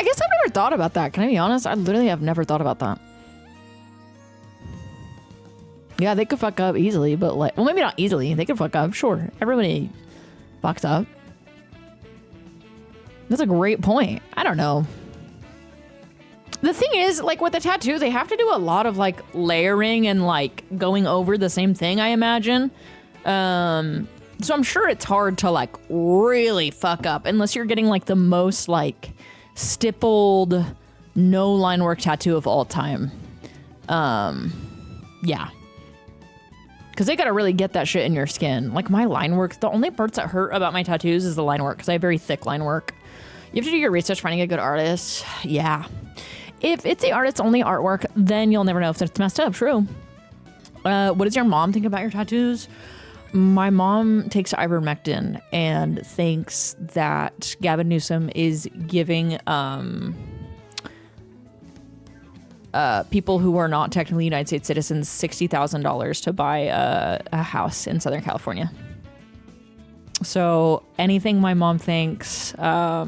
guess I've never thought about that. Can I be honest? I literally have never thought about that. Yeah, they could fuck up easily, but like, well, maybe not easily. They could fuck up. Sure. Everybody fucks up. That's a great point. I don't know. The thing is, like with the tattoo, they have to do a lot of like layering and like going over the same thing, I imagine. So I'm sure it's hard to like really fuck up unless you're getting like the most like stippled, no line work tattoo of all time. Yeah. Because they gotta really get that shit in your skin. Like my line work, the only parts that hurt about my tattoos is the line work because I have very thick line work. You have to do your research finding a good artist. Yeah. If it's the artist's only artwork, then you'll never know if it's messed up. True. What does your mom think about your tattoos? My mom takes ivermectin and thinks that Gavin Newsom is giving people who are not technically United States citizens $60,000 to buy a house in Southern California. So anything my mom thinks, I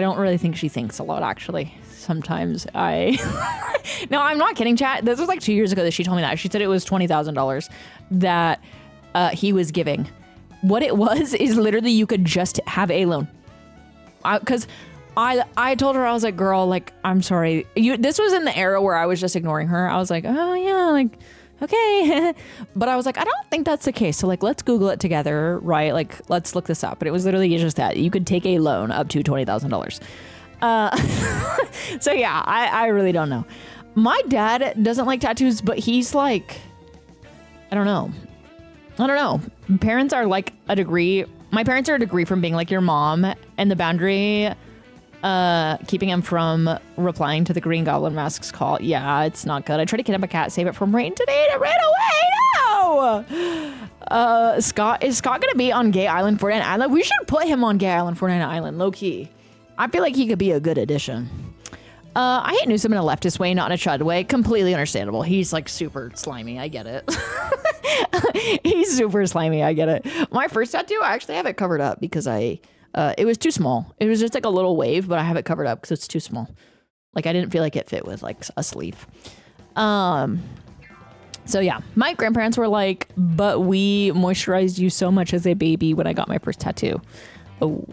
don't really think she thinks a lot, actually. Sometimes no, I'm not kidding, chat. This was like 2 years ago that she told me that. She said it was $20,000 that he was giving. What it was is literally you could just have a loan. Because I told her, I was like, girl, like, I'm sorry. This was in the era where I was just ignoring her. I was like, oh, yeah, like, okay. But I was like, I don't think that's the case. So, like, let's Google it together, right? Like, let's look this up. But it was literally just that. You could take a loan up to $20,000. So, yeah, I really don't know. My dad doesn't like tattoos, but he's like, I don't know. Parents are like a degree. My parents are a degree from being like your mom, and the boundary keeping him from replying to the Green Goblin Mask's call. Yeah, it's not good. I tried to kidnap a cat, save it from rain today, and it ran away. No! Scott, is Scott gonna be on Gay Island, Fortnite Island? We should put him on Gay Island, Fortnite Island, low key. I feel like he could be a good addition. I hate Newsom in a leftist way, not in a chud way. Completely understandable. He's like super slimy. I get it. He's super slimy. I get it. My first tattoo, I actually have it covered up because it was too small. It was just like a little wave, but I have it covered up because it's too small. Like I didn't feel like it fit with like a sleeve. So yeah, my grandparents were like, but we moisturized you so much as a baby when I got my first tattoo. Oh.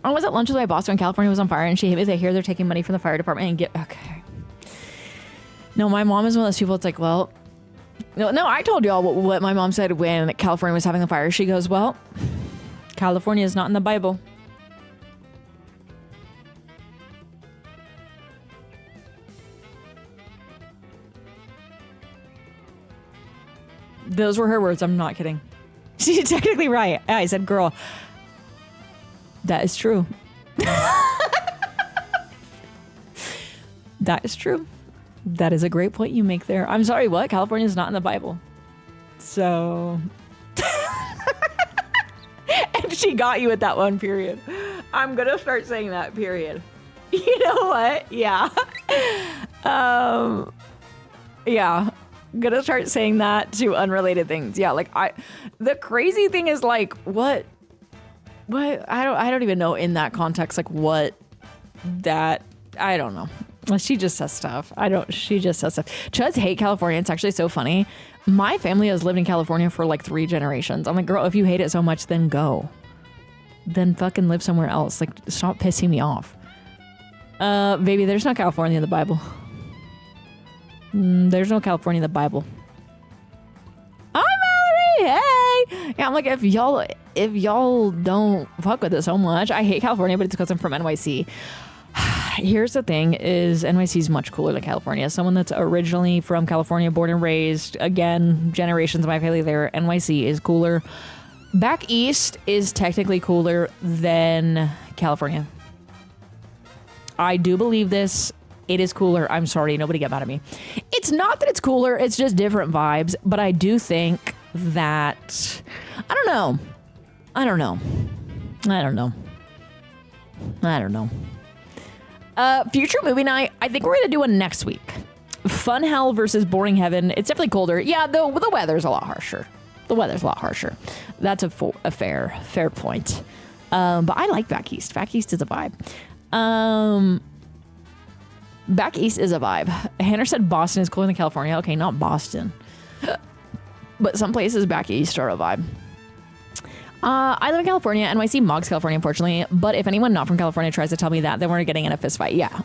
I was at lunch with my boss when California was on fire and she hit me with, I hear they're taking money from the fire department and okay. No, my mom is one of those people. It's like, well, no, I told y'all what my mom said when California was having the fire. She goes, well, California is not in the Bible. Those were her words. I'm not kidding. She's technically right. I said, girl, That is true. That is true. That is a great point you make there. I'm sorry, what? California is not in the Bible. So... And she got you at that one, period. I'm going to start saying that, period. You know what? Yeah. Yeah. I'm going to start saying that to unrelated things. Yeah, like the crazy thing is like what I don't even know in that context like what that I don't know. She just says stuff. She just says stuff. Chuds hate California. It's actually so funny. My family has lived in California for like 3 generations. I'm like, girl, if you hate it so much, then go. Then fucking live somewhere else. Like, stop pissing me off. Baby, there's no California in the Bible. There's no California in the Bible. Hi, Mallory. Hey. Yeah, I'm like, if y'all don't fuck with it so much, I hate California, but it's because I'm from NYC. Here's the thing is NYC is much cooler than California. Someone that's originally from California, born and raised, again, generations of my family there, NYC is cooler. Back east is technically cooler than California. I do believe this. It is cooler. I'm sorry. Nobody get mad at me. It's not that it's cooler. It's just different vibes. But I do think that... I don't know. Future movie night, I think we're going to do one next week. Fun hell versus boring heaven. It's definitely colder. Yeah, the weather's a lot harsher. That's a fair point. But I like back east. Back east is a vibe. Hannah said Boston is cooler than California. Okay, not Boston. But some places back east are a vibe. I live in California, NYC mogs California, unfortunately. But if anyone not from California tries to tell me that, then we're getting in a fist fight. Yeah.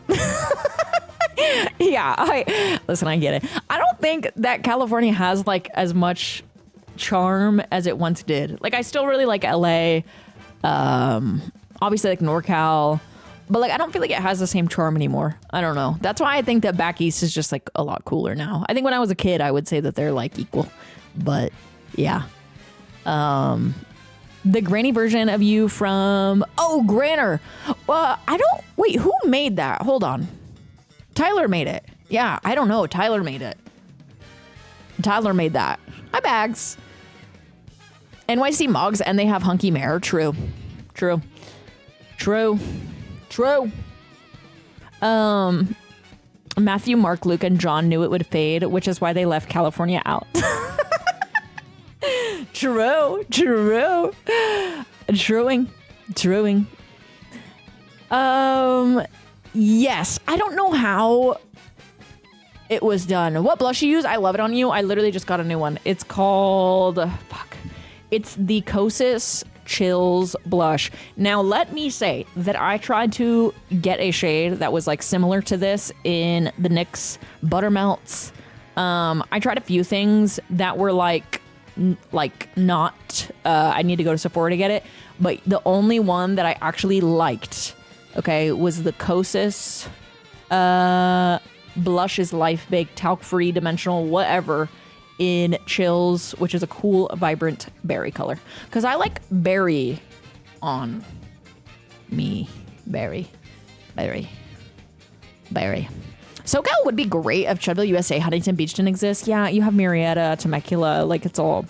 Yeah. I get it. I don't think that California has like as much charm as it once did. Like I still really like LA. Obviously like NorCal. But like I don't feel like it has the same charm anymore. I don't know. That's why I think that back east is just like a lot cooler now. I think when I was a kid, I would say that they're like equal. But yeah. The granny version of you from... Oh, Granner. Well, Wait, who made that? Hold on. Tyler made it. Yeah, I don't know. Tyler made it. Tyler made that. Hi, Bags. NYC Mogs, and they have Hunky Mare. True. Matthew, Mark, Luke, and John knew it would fade, which is why they left California out. True. Truing. Yes. I don't know how it was done. What blush you use? I love it on you. I literally just got a new one. It's called... It's the Kosas Chills blush. Now, let me say that I tried to get a shade that was like similar to this in the NYX Buttermelts. I tried a few things that were like not I need to go to Sephora to get it, but the only one that I actually liked, okay, was the Kosas blush is life baked talc free dimensional whatever in Chills, which is a cool vibrant berry color, because I like berry on me. Berry. SoCal would be great if Chudville, USA, Huntington Beach didn't exist. Yeah, you have Murrieta, Temecula, like it's all...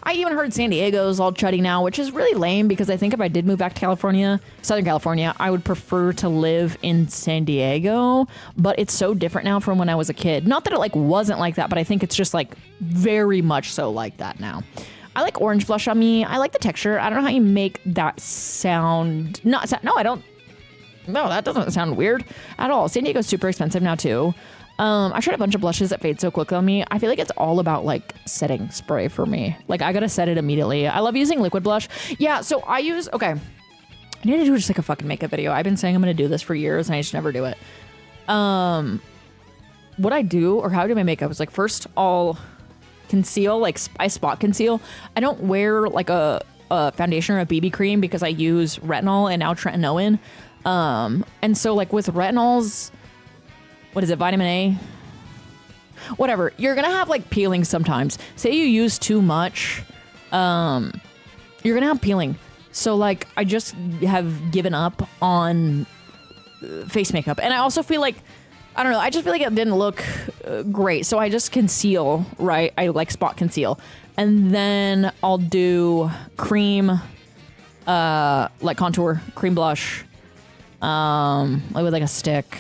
I even heard San Diego's all chuddy now, which is really lame because I think if I did move back to California, Southern California, I would prefer to live in San Diego, but it's so different now from when I was a kid. Not that it like wasn't like that, but I think it's just like very much so like that now. I like orange blush on me. I like the texture. I don't know how you make that sound. No, I don't. No, that doesn't sound weird at all. San Diego's super expensive now too. I tried a bunch of blushes that fade so quickly on me. I feel like it's all about like setting spray for me. Like I gotta set it immediately. I love using liquid blush. Yeah, so I use, okay. I need to do just like a fucking makeup video. I've been saying I'm gonna do this for years and I just never do it. What I do, or how I do my makeup is like first I'll conceal, like I spot conceal. I don't wear like a foundation or a BB cream because I use retinol and now tretinoin. And so like with retinols, what is it, vitamin A? Whatever. You're gonna have like peeling sometimes. Say you use too much, you're gonna have peeling. So like I just have given up on face makeup. And I also feel like, I don't know, I just feel like it didn't look great. So I just conceal, right? I like spot conceal. And then I'll do cream, like contour, cream blush, like with like a stick.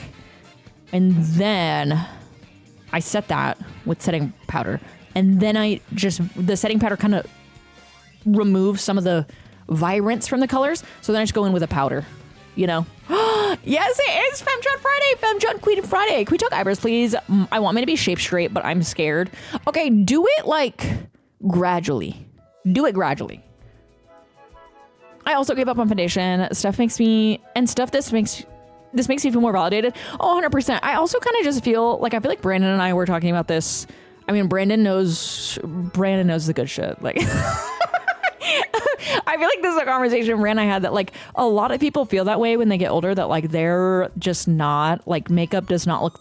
And then I set that with setting powder. And then the setting powder kind of removes some of the vibrance from the colors. So then I just go in with a powder, you know? Yes, it is Femtron Friday, Femtron Queen Friday. Can we talk eyebrows, please? I want me to be shape straight, but I'm scared. Okay, do it like gradually. Do it gradually. I also gave up on foundation. This makes me feel more validated. Oh, 100%. I also kind of just feel like Brandon and I were talking about this. I mean, Brandon knows the good shit. Like, I feel like this is a conversation Brandon and I had that like a lot of people feel that way when they get older, that like they're just not like makeup does not look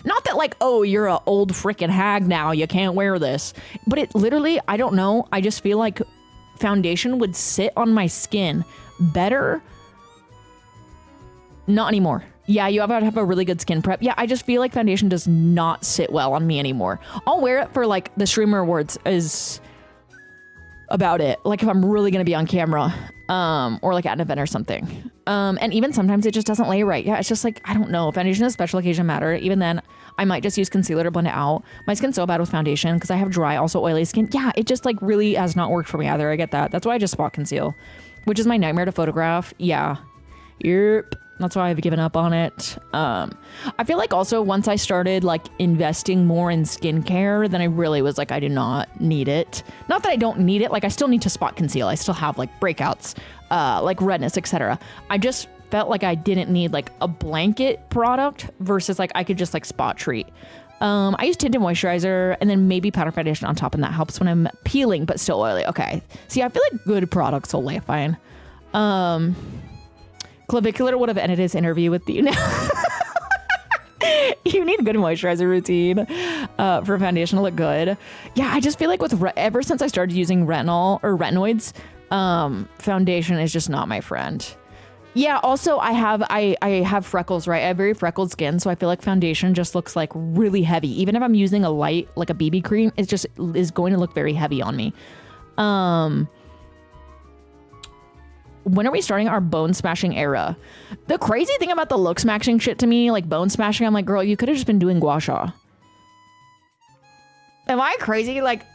not that like, oh, you're an old freaking hag now, you can't wear this. But it literally, I don't know. I just feel like foundation would sit on my skin better. Not anymore. Yeah, you have to have a really good skin prep. Yeah, I just feel like foundation does not sit well on me anymore. I'll wear it for like the Streamer Awards is about it. Like if I'm really going to be on camera, or like at an event or something. And even sometimes it just doesn't lay right. Yeah, it's just like, I don't know. Foundation is special occasion matter. Even then, I might just use concealer to blend it out. My skin's so bad with foundation because I have dry, also oily skin. Yeah, it just like really has not worked for me either. I get that. That's why I just spot conceal, which is my nightmare to photograph. Yeah. Yep. That's why I've given up on it. I feel like also once I started like investing more in skincare, then I really was like, I do not need it. Not that I don't need it. Like I still need to spot conceal. I still have like breakouts, like redness, etc. I just felt like I didn't need like a blanket product versus like I could just like spot treat. I use tinted moisturizer and then maybe powder foundation on top, and that helps when I'm peeling but still oily. Okay. See, I feel like good products will lay fine. Clavicular would have ended his interview with you now. You need a good moisturizer routine for foundation to look good. Yeah, I just feel like ever since I started using retinol or retinoids, foundation is just not my friend. Yeah, also I have freckles, right? I have very freckled skin, so I feel like foundation just looks like really heavy. Even if I'm using a light, like a BB cream, it just is going to look very heavy on me. When are we starting our bone smashing era? The crazy thing about the look smashing shit to me, like bone smashing, I'm like, girl, you could have just been doing gua sha. Am I crazy? Like,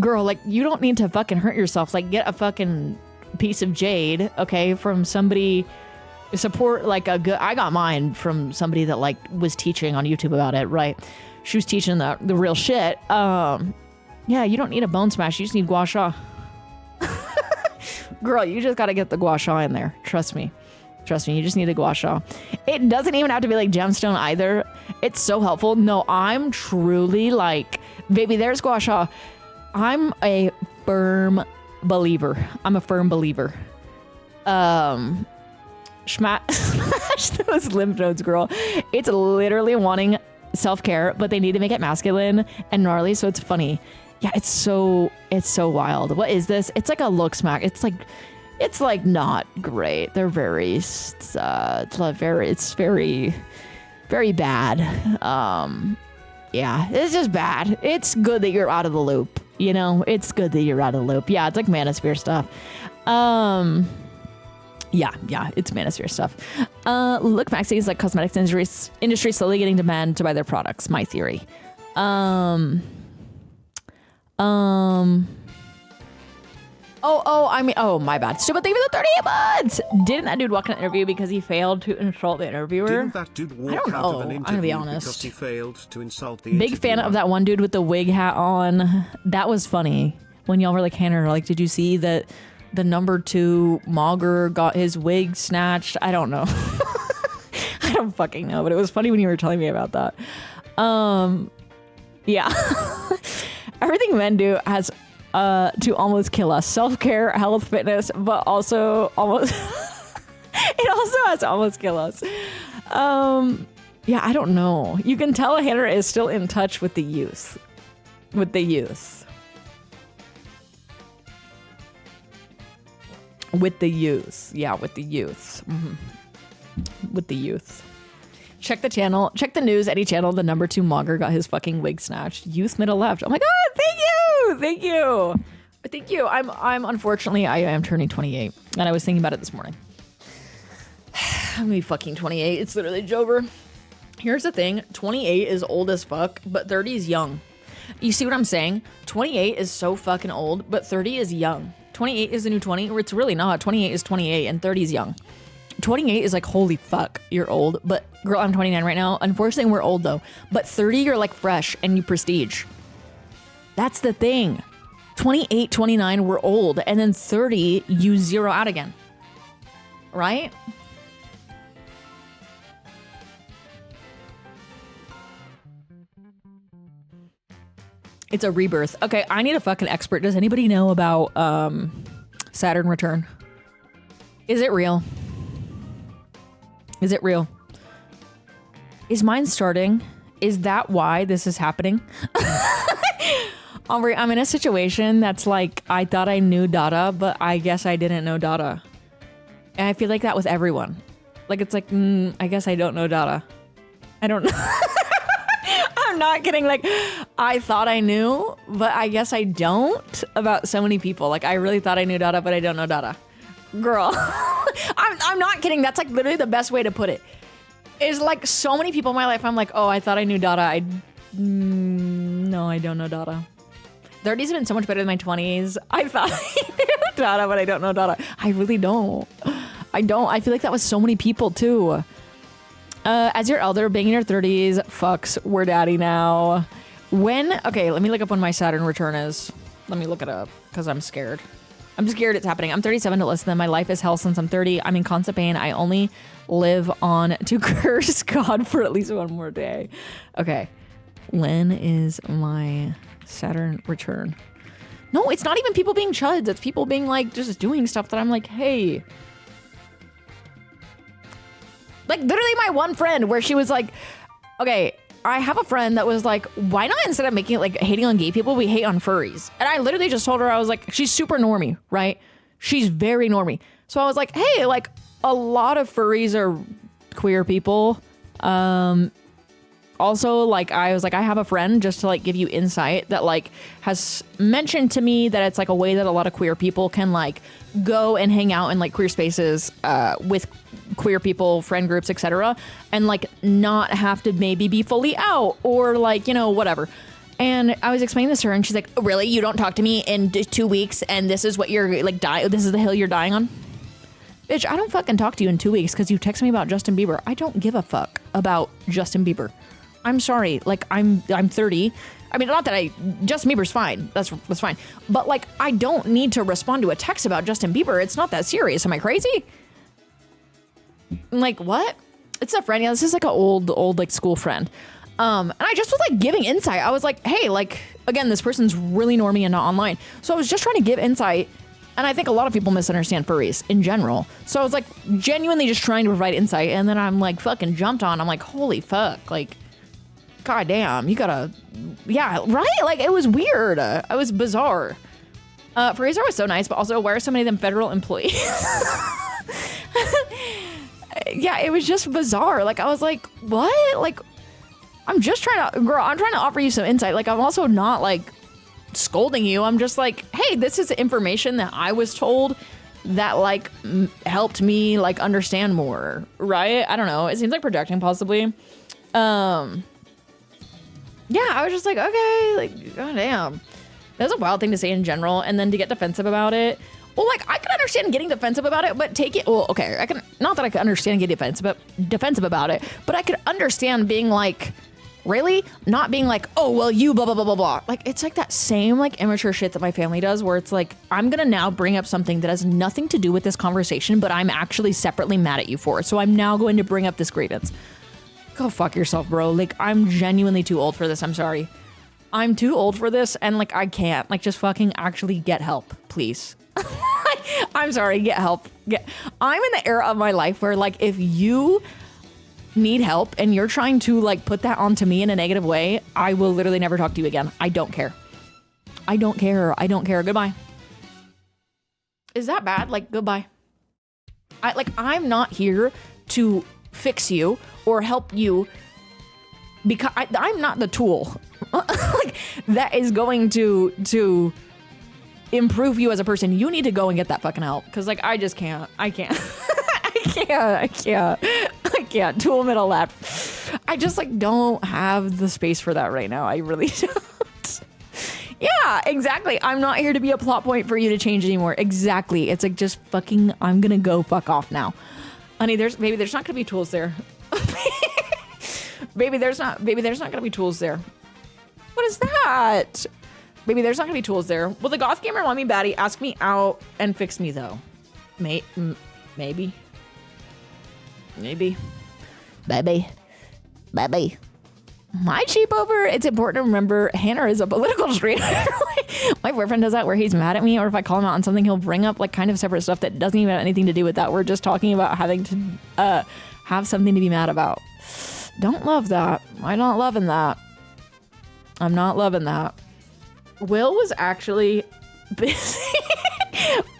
girl, like you don't need to fucking hurt yourself. Like get a fucking piece of jade, okay, from somebody, support like a good, I got mine from somebody that like was teaching on YouTube about it, right? She was teaching the real shit. Yeah, you don't need a bone smash. You just need gua sha. Girl, you just got to get the gua sha in there. Trust me. Trust me. You just need the gua sha. It doesn't even have to be like gemstone either. It's so helpful. No, I'm truly like, baby, there's gua sha. I'm a firm believer. Smash those lymph nodes, girl. It's literally wanting self-care, but they need to make it masculine and gnarly, so it's funny. Yeah, it's so wild. What is this? It's like a look smack. It's like not great. They're very, it's very, very bad. Yeah, it's just bad. It's good that you're out of the loop. You know, it's good that you're out of the loop. Yeah, it's like manosphere stuff. Yeah, it's manosphere stuff. Look, Maxi is like cosmetics industry slowly getting demand to buy their products. My theory. Oh, my bad. Stupid, thank you for the 38 months. Didn't that dude walk in an interview because he failed to insult the interviewer? Didn't that dude walk out of an interview I'm gonna be honest. because he failed to insult the Big fan of that one dude with the wig hat on. That was funny. When y'all were like, Hannah, like, did you see that the number 2 Mogger got his wig snatched? I don't know. I don't fucking know, but it was funny when you were telling me about that. Yeah. Everything men do has to almost kill us. Self-care, health, fitness, but also almost it also has to almost kill us. Yeah, I don't know. You can tell Hannah is still in touch with the youth. With the youth. Yeah, with the youth. With the youth. Check the channel. Check the news. Any channel. The number 2 monger got his fucking wig snatched. Youth middle left. Oh my god! Thank you. Thank you. Thank you. I'm unfortunately I am turning 28, and I was thinking about it this morning. I'm gonna be fucking 28. It's literally Jover. Here's the thing. 28 is old as fuck, but 30 is young. You see what I'm saying? 28 is so fucking old, but 30 is young. 28 is the new 20, or it's really not. 28 is 28, and 30 is young. 28 is like, holy fuck, you're old. But girl, I'm 29 right now. Unfortunately, we're old though. But 30, you're like fresh and you prestige. That's the thing. 28, 29, we're old. And then 30, you zero out again. Right? It's a rebirth. Okay, I need a fucking expert. Does anybody know about Saturn return? Is it real? Is it real? Is mine starting? Is that why this is happening? Aubrey, I'm in a situation that's like, I thought I knew Dada, but I guess I didn't know Dada. And I feel like that with everyone. Like, it's like, I guess I don't know Dada. I don't know. I'm not kidding. Like, I thought I knew, but I guess I don't about so many people. Like, I really thought I knew Dada, but I don't know Dada. Girl, I'm not kidding. That's like literally the best way to put it. Is like so many people in my life, I'm like, oh, I thought I knew Dada. No, I don't know Dada. 30s have been so much better than my 20s. I thought I knew Dada, but I don't know Dada. I really don't. I don't. I feel like that was so many people too. As your elder, being in your 30s, fucks, we're daddy now. When? Okay, let me look up when my Saturn return is. Let me look it up because I'm scared. I'm scared it's happening. I'm 37 to listen. My life is hell since I'm 30. I'm in constant pain. I only live on to curse God for at least one more day. Okay. When is my Saturn return? No, it's not even people being chuds. It's people being like just doing stuff that I'm like, hey. Like literally my one friend where she was like, okay, I have a friend that was like, why not instead of making it like hating on gay people, we hate on furries? And I literally just told her, I was like, she's super normie, right? She's very normie. So I was like, hey, like a lot of furries are queer people. Also, like, I was like, I have a friend just to like give you insight that like has mentioned to me that it's like a way that a lot of queer people can like go and hang out in like queer spaces with queer people, friend groups, etc. and like not have to maybe be fully out or like, you know, whatever. And I was explaining this to her and she's like, oh, really? You don't talk to me in 2 weeks and this is what you're like this is the hill you're dying on? Bitch, I don't fucking talk to you in 2 weeks because you text me about Justin Bieber. I don't give a fuck about Justin Bieber. I'm sorry. Like I'm 30. I mean, not that Justin Bieber's fine. That's fine. But like, I don't need to respond to a text about Justin Bieber. It's not that serious. Am I crazy? Like what? It's a friend. Yeah, this is like an old like school friend. And I just was like giving insight. I was like, hey, like again, this person's really normie and not online. So I was just trying to give insight. And I think a lot of people misunderstand furries in general. So I was like genuinely just trying to provide insight. And then I'm like fucking jumped on. I'm like, holy fuck. Like, god damn, you gotta, yeah, right? Like it was weird. It was bizarre. Furries are so nice, but also why are so many of them federal employees? Yeah, it was just bizarre. Like I was like, what? Like I'm just trying to, girl, I'm trying to offer you some insight. Like I'm also not like scolding you. I'm just like, hey, this is information that I was told that like helped me like understand more, right? I don't know. It seems like projecting possibly. Yeah, I was just like, okay, like, goddamn. That's a wild thing to say in general, and then to get defensive about it. Well, like, I can understand getting defensive about it, but take it, well, okay, I can, not that I can understand getting defensive about it, but I could understand being like, really? Not being like, oh, well, you blah, blah, blah, blah, blah. Like, it's like that same, like, immature shit that my family does, where it's like, I'm gonna now bring up something that has nothing to do with this conversation, but I'm actually separately mad at you for it, so I'm now going to bring up this grievance. Go fuck yourself, bro. Like, I'm genuinely too old for this. I'm sorry. I'm too old for this, and, like, I can't. Like, just fucking actually get help, please. I'm sorry, get help. I'm in the era of my life where, like, if you need help and you're trying to, like, put that onto me in a negative way, I will literally never talk to you again. I don't care. I don't care. I don't care. Goodbye. Is that bad? Like, goodbye. I'm not here to fix you or help you because I'm not the tool like that is going to improve you as a person. You need to go and get that fucking help because like I just can't. I can't. I can't. Tool middle left. I just like don't have the space for that right now. I really don't. Yeah, exactly. I'm not here to be a plot point for you to change anymore. Exactly. It's like just fucking. I'm gonna go fuck off now, honey. There's not gonna be tools there. Maybe there's not gonna be tools there. What is that? Maybe there's not gonna be tools there. Will the goth gamer mommy baddie ask me out and fix me though? Maybe. Baby. My cheap over. It's important to remember Hannah is a political streamer. My boyfriend does that where he's mad at me, or if I call him out on something, he'll bring up like kind of separate stuff that doesn't even have anything to do with that. We're just talking about having to have something to be mad about. Don't love that. I'm not loving that. I'm not loving that. Will was actually busy.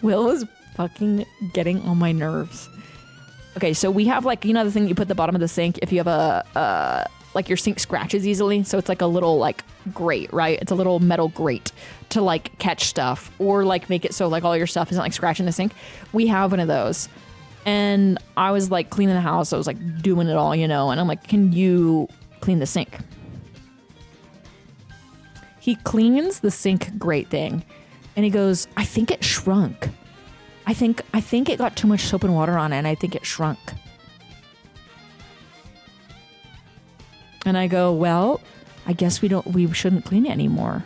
Will was fucking getting on my nerves. Okay, so we have like, you know the thing you put at the bottom of the sink if you have a like your sink scratches easily, so it's like a little like grate, right? It's a little metal grate to like catch stuff or like make it so like all your stuff isn't like scratching the sink. We have one of those. And I was like cleaning the house. I was like doing it all, you know, and I'm like, can you clean the sink? He cleans the sink grate thing and he goes, I think it shrunk. I think it got too much soap and water on it and I think it shrunk. And I go, well, I guess we shouldn't clean it anymore.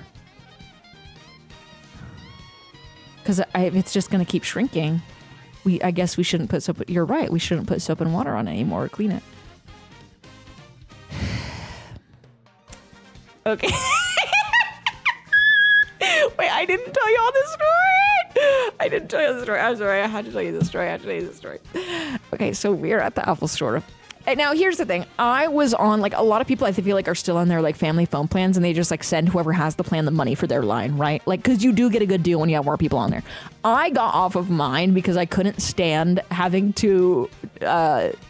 Because it's just going to keep shrinking. I guess we shouldn't put soap. You're right. We shouldn't put soap and water on it anymore or clean it. Okay. Wait, I didn't tell you all this story. I didn't tell you the story. I'm sorry. I had to tell you the story. Okay, so we're at the Apple store. And now here's the thing. I was on like a lot of people I feel like are still on their like family phone plans and they just like send whoever has the plan the money for their line, right? Like, cause you do get a good deal when you have more people on there. I got off of mine because I couldn't stand having to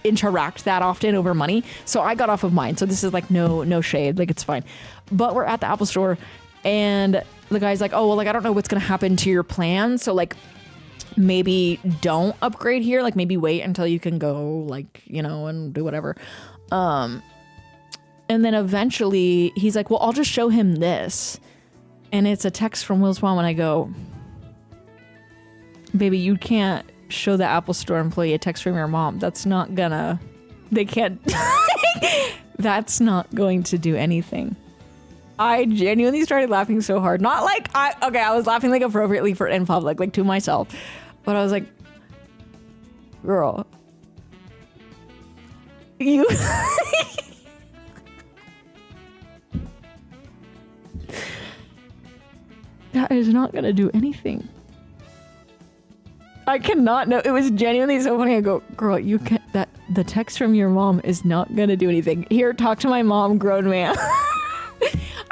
interact that often over money. So I got off of mine. So this is like no shade, like it's fine. But we're at the Apple store and the guy's like, oh, well, like, I don't know what's going to happen to your plan. So like, maybe don't upgrade here, like maybe wait until you can go like, you know, and do whatever. And then eventually he's like, well, I'll just show him this. And it's a text from Will's mom and I go, baby, you can't show the Apple store employee a text from your mom. That's not gonna, they can't, that's not going to do anything. I genuinely started laughing so hard. Not like, I was laughing like appropriately for in public, like to myself. But I was like, girl, you... That is not going to do anything. I cannot know. It was genuinely so funny. I go, girl, you can't, the text from your mom is not going to do anything. Here, talk to my mom, grown man.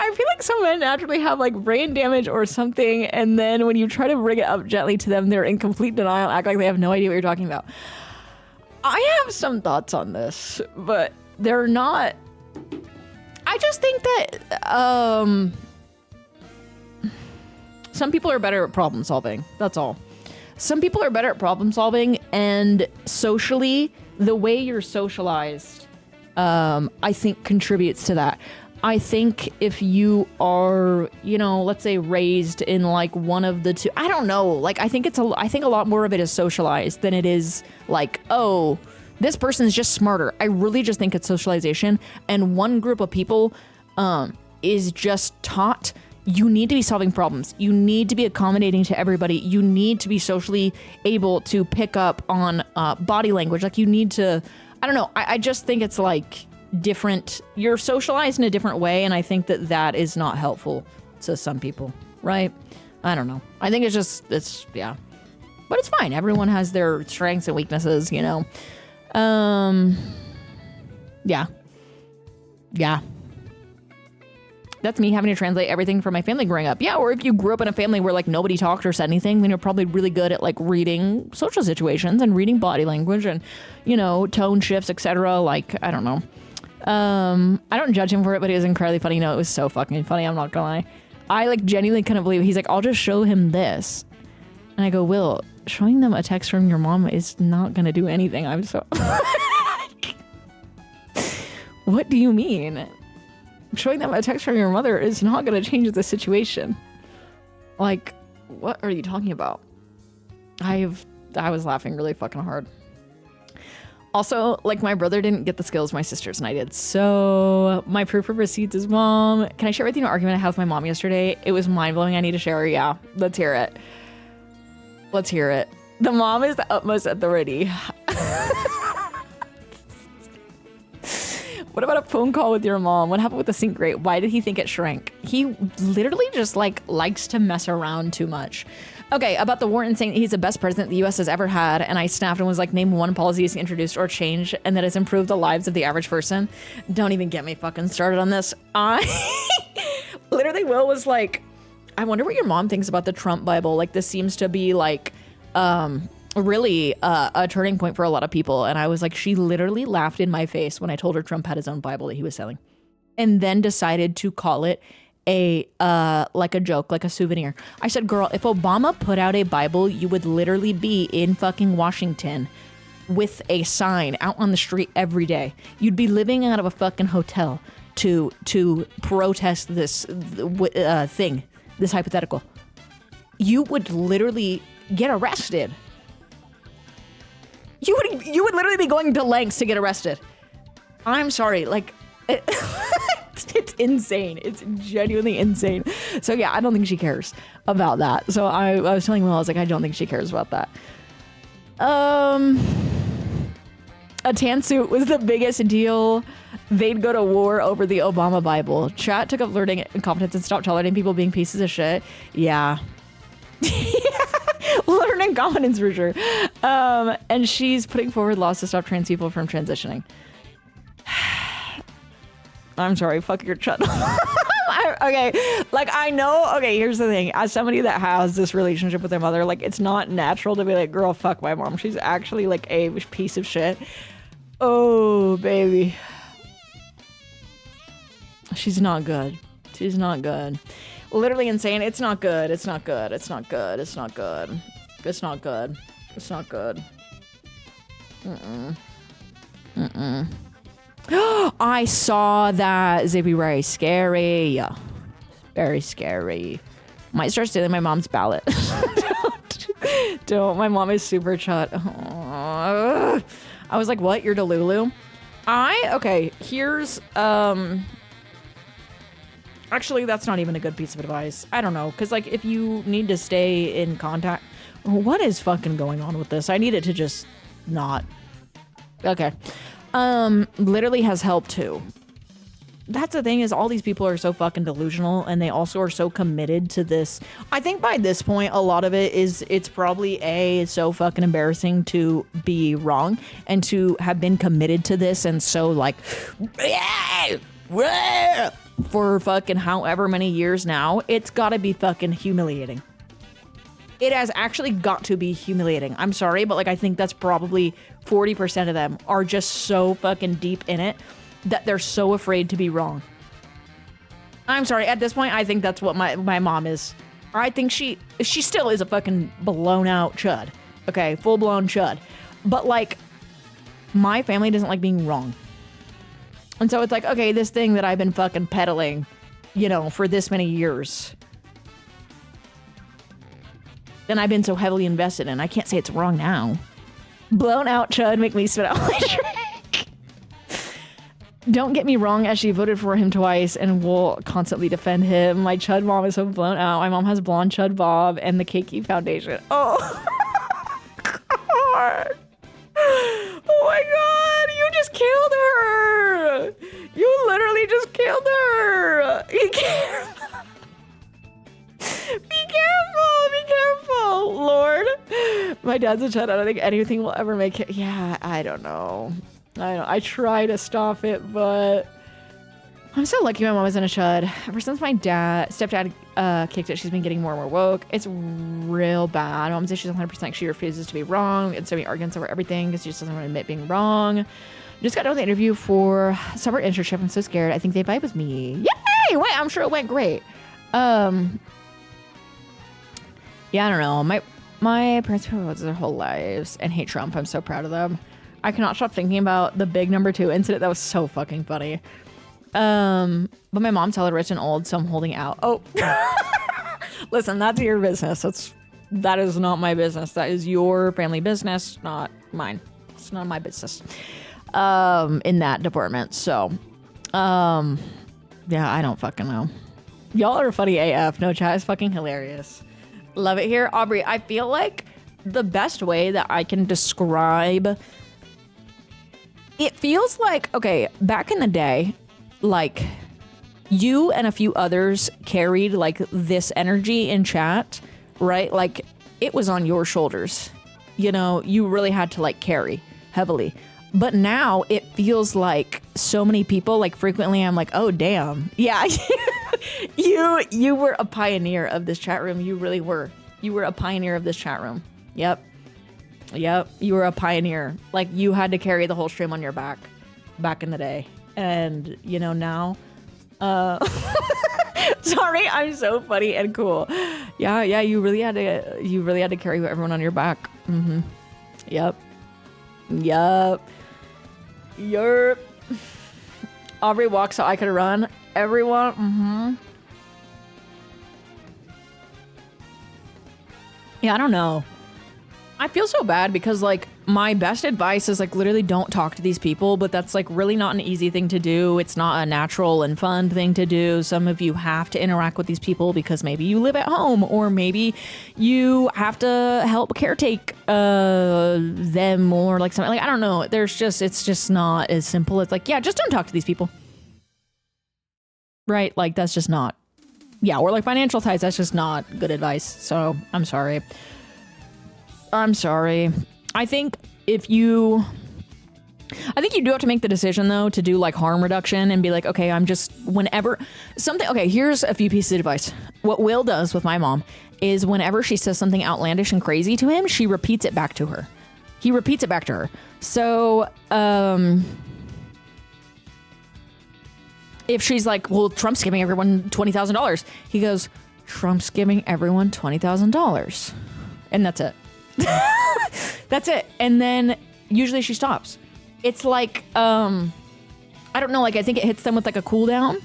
I feel like some men naturally have like brain damage or something, and then when you try to bring it up gently to them, they're in complete denial, act like they have no idea what you're talking about. I have some thoughts on this, but they're not. I just think that some people are better at problem solving. That's all. Some people are better at problem solving, and socially, the way you're socialized, I think contributes to that. I think if you are, you know, let's say raised in like one of the two, I don't know. Like, I think a lot more of it is socialized than it is like, oh, this person is just smarter. I really just think it's socialization. And one group of people is just taught you need to be solving problems. You need to be accommodating to everybody. You need to be socially able to pick up on body language. Like you need to, I don't know. I just think it's like, different, you're socialized in a different way, and I think that is not helpful to some people, right? I don't know. I think it's yeah, but it's fine. Everyone has their strengths and weaknesses, you know. Yeah. That's me having to translate everything from my family growing up. Yeah, or if you grew up in a family where like nobody talked or said anything, then you're probably really good at like reading social situations and reading body language and, you know, tone shifts, etc. Like, I don't know. I don't judge him for it, but it was incredibly funny. No, it was so fucking funny. I'm not gonna lie. I like genuinely couldn't believe it. He's like, I'll just show him this. And I go, Will, showing them a text from your mom is not gonna do anything. I'm so... What do you mean? Showing them a text from your mother is not gonna change the situation. Like, what are you talking about? I was laughing really fucking hard. Also, like, my brother didn't get the skills my sisters and I did. So my proof of receipts is mom. Can I share with you an argument I had with my mom yesterday? It was mind-blowing. I need to share. Yeah, let's hear it. Let's hear it. The mom is the utmost authority. What about a phone call with your mom? What happened with the sink grate? Why did he think it shrank? He literally just like likes to mess around too much. Okay, about the Warren saying he's the best president the U.S. has ever had, and I snapped and was like, name one policy he's introduced or changed and that has improved the lives of the average person. Don't even get me fucking started on this. I literally, Will was like, I wonder what your mom thinks about the Trump Bible. Like, this seems to be like really a turning point for a lot of people. And I was like, she literally laughed in my face when I told her Trump had his own Bible that he was selling, and then decided to call it like a joke, like a souvenir. I said, girl, if Obama put out a Bible, you would literally be in fucking Washington with a sign out on the street every day. You'd be living out of a fucking hotel to protest this thing, this hypothetical. You would literally get arrested. You would literally be going to lengths to get arrested. I'm sorry, like... It's insane. It's genuinely insane. So yeah, I don't think she cares about that. So I was telling Will, I was like, I don't think she cares about that. A tan suit was the biggest deal. They'd go to war over the Obama Bible. Chat took up learning incompetence and stopped tolerating people being pieces of shit. Yeah. Learn incompetence for sure. And she's putting forward laws to stop trans people from transitioning. I'm sorry, fuck your channel. Okay, like I know, okay, here's the thing. As somebody that has this relationship with their mother, like it's not natural to be like, girl, fuck my mom. She's actually like a piece of shit. Oh, baby. She's not good. She's not good. Literally insane. It's not good. It's not good. It's not good. It's not good. It's not good. It's not good. I saw that. Zippy Ray. Scary. Very scary. Might start stealing my mom's ballot. Don't. My mom is super chut. I was like, what? You're Delulu? Okay, here's, actually, that's not even a good piece of advice. I don't know. Because, like, if you need to stay in contact, what is fucking going on with this? I need it to just not. Okay. Literally has helped too. That's the thing, is all these people are so fucking delusional, and they also are so committed to this. I think by this point, a lot of it is, it's probably it's so fucking embarrassing to be wrong and to have been committed to this and so like for fucking however many years now. It's gotta be fucking humiliating. It has actually got to be humiliating. I'm sorry, but like I think that's probably 40% of them are just so fucking deep in it that they're so afraid to be wrong. I'm sorry, at this point, I think that's what my mom is. I think she still is a fucking blown out chud. Okay, full blown chud. But like, my family doesn't like being wrong. And so it's like, okay, this thing that I've been fucking peddling, you know, for this many years, and I've been so heavily invested in, I can't say it's wrong now. Blown out chud make me spit out my drink. Don't get me wrong, as she voted for him twice and will constantly defend him. My chud mom is so blown out. My mom has blonde chud bob and the Keiki Foundation. Oh. God. Oh my God, you just killed her. You literally just killed her. You can't. Be careful, Lord. My dad's a chud. I don't think anything will ever make it. Yeah, I don't know. I try to stop it, but I'm so lucky my mom isn't a chud. Ever since my stepdad kicked it, she's been getting more and more woke. It's real bad. Mom says she's 100%. She refuses to be wrong. And so many arguments over everything because she just doesn't want to admit being wrong. Just got done with the interview for summer internship. I'm so scared. I think they vibe with me. Yay! Wait, I'm sure it went great. Yeah, I don't know. My parents have been their whole lives and hate Trump. I'm so proud of them. I cannot stop thinking about the big number 2 incident. That was so fucking funny. But my mom's hella rich and old, so I'm holding out. Oh, listen, that's your business. That is not my business. That is your family business, not mine. It's not my business. In that department. So, yeah, I don't fucking know. Y'all are funny AF. No, chat is fucking hilarious. Love it here. Aubrey, I feel like the best way that I can describe it feels like, okay, back in the day, like you and a few others carried like this energy in chat, right? Like it was on your shoulders. You know, you really had to like carry heavily. But now it feels like so many people, like frequently I'm like, oh damn. Yeah. You were a pioneer of this chat room. You really were. You were a pioneer of this chat room. Yep. You were a pioneer. Like you had to carry the whole stream on your back in the day. And you know, now, sorry, I'm so funny and cool. Yeah. You really had to carry everyone on your back. Mm-hmm. Yep. Aubrey walks so I could run. Everyone. Mm-hmm. Yeah, I don't know. I feel so bad because like my best advice is like literally don't talk to these people, but that's like really not an easy thing to do. It's not a natural and fun thing to do. Some of you have to interact with these people because maybe you live at home or maybe you have to help caretake them or like something. Like I don't know. It's just not as simple as like, yeah, just don't talk to these people. Right? Like that's just not. Yeah, or like financial ties, that's just not good advice. So I'm sorry. I think you do have to make the decision though to do like harm reduction and be like, okay, I'm just whenever something, okay, here's a few pieces of advice. What Will does with my mom is whenever she says something outlandish and crazy to him, she repeats it back to her. He repeats it back to her. So, if she's like, well, Trump's giving everyone $20,000, he goes, Trump's giving everyone $20,000. And that's it. That's it. And then usually she stops. It's like, I don't know, like I think it hits them with like a cooldown.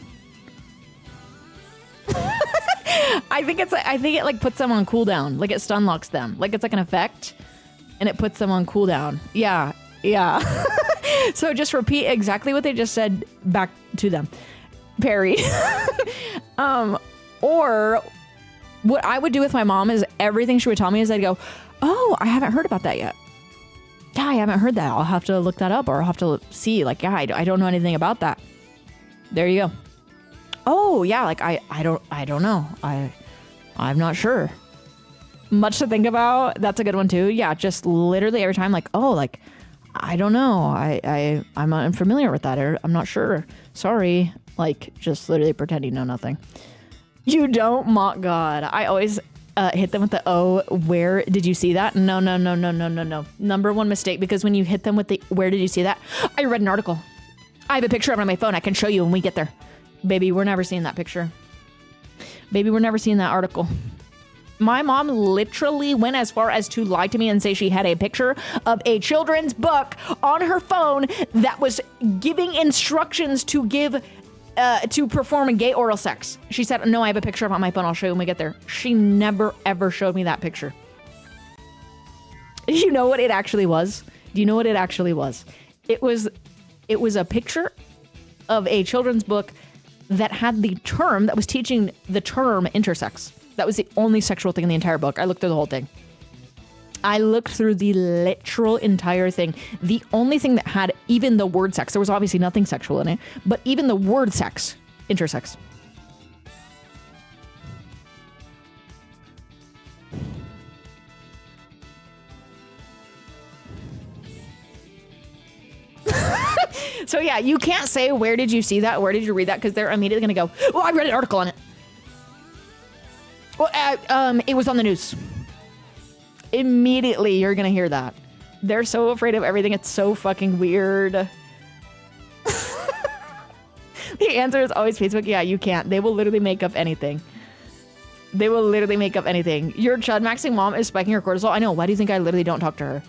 I think it like puts them on cooldown. Like it stun locks them. Like it's like an effect and it puts them on cooldown. Yeah. So just repeat exactly what they just said back to them. Perry. Or what I would do with my mom is everything she would tell me is I'd go, oh, I haven't heard about that yet. Yeah, I haven't heard that. I'll have to look that up or I'll have to see. Like, yeah, I don't know anything about that. There you go. Oh, yeah, like I don't know. I'm not sure. Much to think about. That's a good one too. Yeah, just literally every time like, oh, like I don't know. I'm unfamiliar with that or I'm not sure. Sorry. Like just literally pretend you know nothing. You don't mock God. I always hit them with the, oh, where did you see that? No. Number one mistake, because when you hit them with the, where did you see that? I read an article. I have a picture of it on my phone. I can show you when we get there. Baby, we're never seeing that picture. Baby, we're never seeing that article. My mom literally went as far as to lie to me and say she had a picture of a children's book on her phone that was giving instructions to perform gay oral sex. She said, no, I have a picture of it on my phone. I'll show you when we get there. She never, ever showed me that picture. You know what it actually was? Do you know what it actually was? It was a picture of a children's book that had the term, that was teaching the term intersex. That was the only sexual thing in the entire book. I looked through the whole thing. I looked through the literal entire thing. The only thing that had even the word sex, there was obviously nothing sexual in it, but even the word sex, intersex. So yeah, you can't say, where did you see that? Where did you read that? Because they're immediately going to go, oh, I read an article on it. Well, it was on the news. Immediately, you're going to hear that. They're so afraid of everything. It's so fucking weird. The answer is always Facebook. Yeah, you can't. They will literally make up anything. They will literally make up anything. Your chud maxing mom is spiking her cortisol. I know. Why do you think I literally don't talk to her?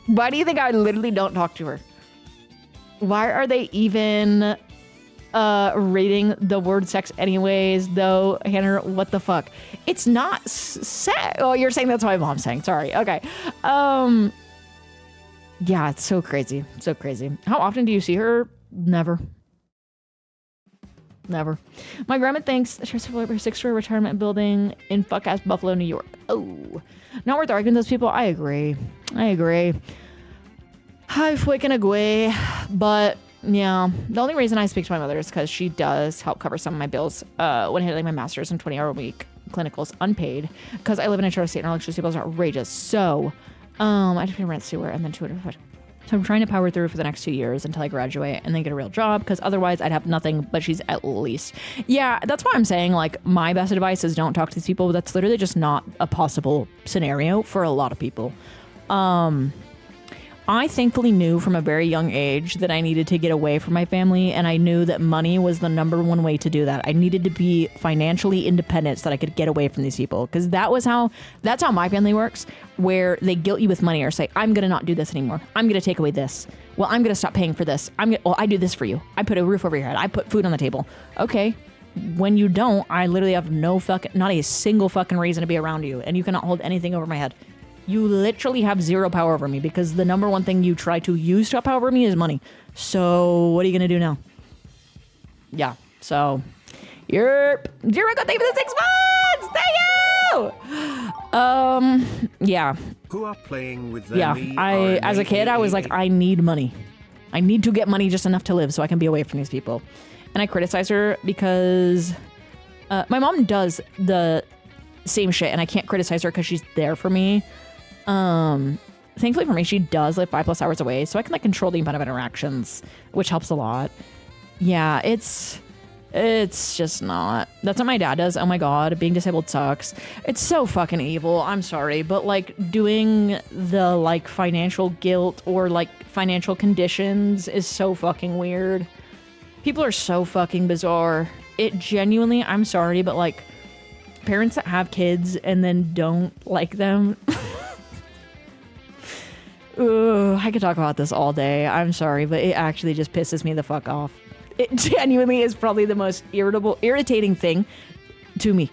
Why do you think I literally don't talk to her? Why are they even rating the word sex anyways, though? Hannah, what the fuck? It's not sex. Oh, you're saying that's what my mom's saying. Sorry. Okay. Yeah, it's so crazy. So crazy. How often do you see her? Never. Never. My grandma thinks she's a 6-story retirement building in fuck-ass Buffalo, New York. Oh. Not worth arguing with those people. I agree. I freaking agree. But yeah, the only reason I speak to my mother is because she does help cover some of my bills when hitting my master's and 20-hour-a-week clinicals unpaid, because I live in a charter state and our electricity bills are outrageous. So I just pay rent, sewer, and then 200. So I'm trying to power through for the next 2 years until I graduate and then get a real job, because otherwise I'd have nothing. But she's at least, yeah, that's why I'm saying, like, my best advice is don't talk to these people. That's literally just not a possible scenario for a lot of people. I thankfully knew from a very young age that I needed to get away from my family, and I knew that money was the number one way to do that. I needed to be financially independent so that I could get away from these people, because that's how my family works, where they guilt you with money or say, I'm gonna not do this anymore. I'm gonna take away this. Well, I'm gonna stop paying for this. I do this for you. I put a roof over your head. I put food on the table. Okay. When you don't, I literally have not a single fucking reason to be around you, and you cannot hold anything over my head. You literally have zero power over me, because the number one thing you try to use to have power over me is money. So what are you going to do now? Yeah. So, yerp. Jericho, thank you for the 6 months. Thank you. Yeah. Who are playing with their Yeah. As a kid, I was like, I need money. I need to get money just enough to live so I can be away from these people. And I criticize her because my mom does the same shit, and I can't criticize her because she's there for me. Thankfully for me, she does live 5+ hours away, so I can like control the amount of interactions, which helps a lot. Yeah, it's just not. That's what my dad does. Oh my god, being disabled sucks. It's so fucking evil. I'm sorry, but like doing the like financial guilt or like financial conditions is so fucking weird. People are so fucking bizarre. It genuinely, I'm sorry, but like parents that have kids and then don't like them. Ooh, I could talk about this all day. I'm sorry, but it actually just pisses me the fuck off. It genuinely is probably the most irritating thing to me.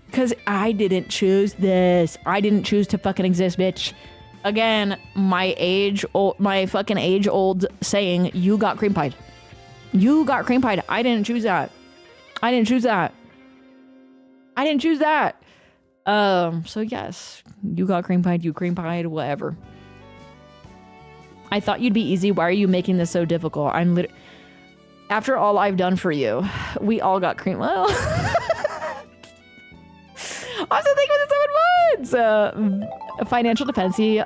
Because I didn't choose this. I didn't choose to fucking exist, bitch. Again, my fucking age-old saying, you got cream pied. You got cream pied. I didn't choose that. I didn't choose that. So yes, you got cream pied, you cream pied, whatever. I thought you'd be easy. Why are you making this so difficult? After all I've done for you, we all got cream. Well, I'm still thinking with the 7 months. Financial dependency,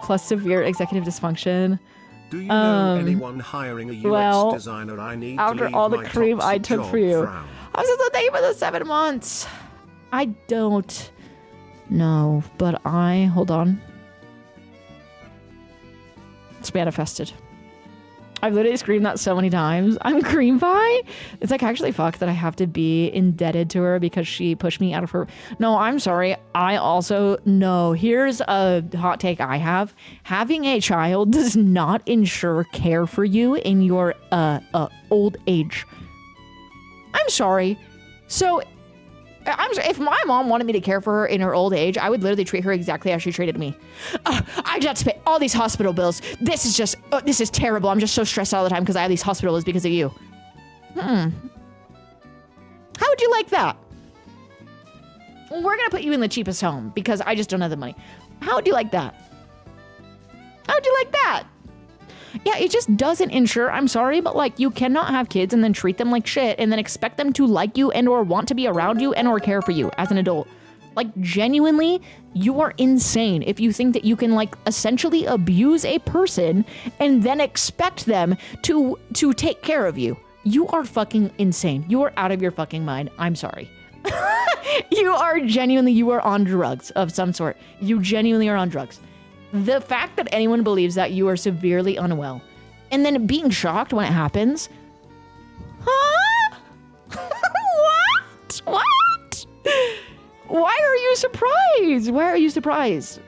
plus severe executive dysfunction. Do you know anyone hiring a UX designer? I need after to all the my cream I took for you. Frown. I'm still thinking for the 7 months. I don't know, but hold on. It's manifested. I've literally screamed that so many times. I'm cream pie. It's like actually fucked that I have to be indebted to her because she pushed me out of her. No, I'm sorry. I also know. Here's a hot take I have. Having a child does not ensure care for you in your old age. I'm sorry. So if my mom wanted me to care for her in her old age, I would literally treat her exactly as she treated me. I just have to pay all these hospital bills. This is terrible. I'm just so stressed all the time because I have these hospital bills because of you. How would you like that? We're going to put you in the cheapest home because I just don't have the money. How would you like that? How would you like that? Yeah, it just doesn't ensure. I'm sorry, but like you cannot have kids and then treat them like shit and then expect them to like you and or want to be around you and or care for you as an adult. Like, genuinely, you are insane if you think that you can, like, essentially abuse a person and then expect them to take care of you. You are fucking insane. You are out of your fucking mind. I'm sorry. You are on drugs of some sort. You genuinely are on drugs. The fact that anyone believes that you are severely unwell and then being shocked when it happens. Huh? What? Why are you surprised? Why are you surprised?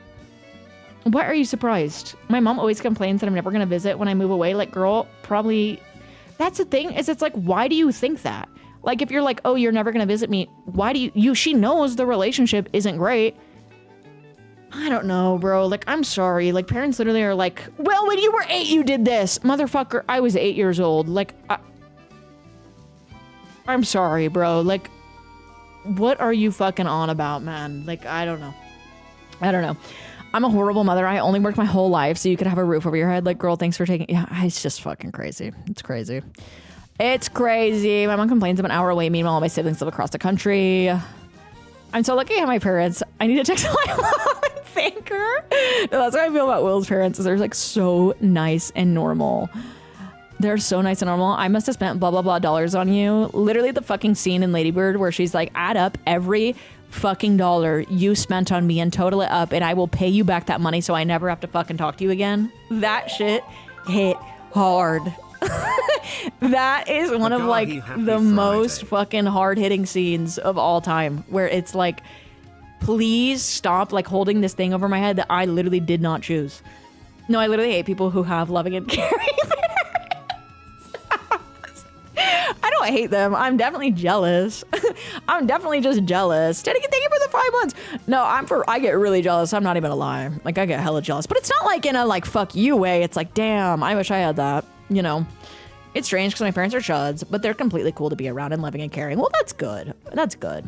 Why are you surprised? My mom always complains that I'm never going to visit when I move away. Like, girl, probably. That's the thing is it's like, why do you think that? Like, if you're like, oh, you're never going to visit me. Why do she knows the relationship isn't great. I don't know, bro. Like, I'm sorry. Like, parents literally are like, well, when you were 8, you did this. Motherfucker, I was 8 years old. Like, I'm sorry, bro. Like, what are you fucking on about, man? Like, I don't know. I'm a horrible mother. I only worked my whole life so you could have a roof over your head. Like, girl, thanks for taking... Yeah, it's just fucking crazy. It's crazy. My mom complains I'm an hour away. Meanwhile, all my siblings live across the country. I'm so lucky I have my parents. I need to text my mom and thank her. No, that's how I feel about Will's parents. Is they're like so nice and normal. They're so nice and normal. I must have spent blah, blah, blah dollars on you. Literally the fucking scene in Lady Bird where she's like, add up every fucking dollar you spent on me and total it up and I will pay you back that money so I never have to fucking talk to you again. That shit hit hard. That is one of like the most fucking hard-hitting scenes of all time where it's like, please stop like holding this thing over my head that I literally did not choose. No, I literally hate people who have loving and caring parents. I don't hate them. I'm definitely jealous. I'm definitely just jealous. Thank you for the 5 months. No, I get really jealous. I'm not even gonna lie. Like, I get hella jealous, but it's not like in a like fuck you way. It's like, damn, I wish I had that. You know, it's strange because my parents are chuds, but they're completely cool to be around and loving and caring. Well, that's good. That's good.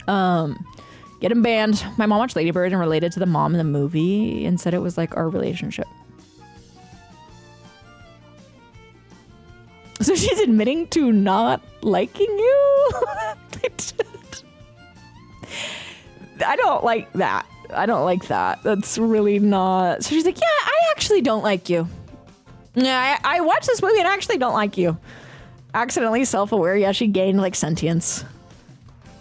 Get him banned. My mom watched Lady Bird and related to the mom in the movie and said it was like our relationship. So she's admitting to not liking you? I don't like that. That's really not. So she's like, yeah, I actually don't like you. Yeah, I watched this movie and I actually don't like you. Accidentally self-aware. Yeah, she gained like sentience.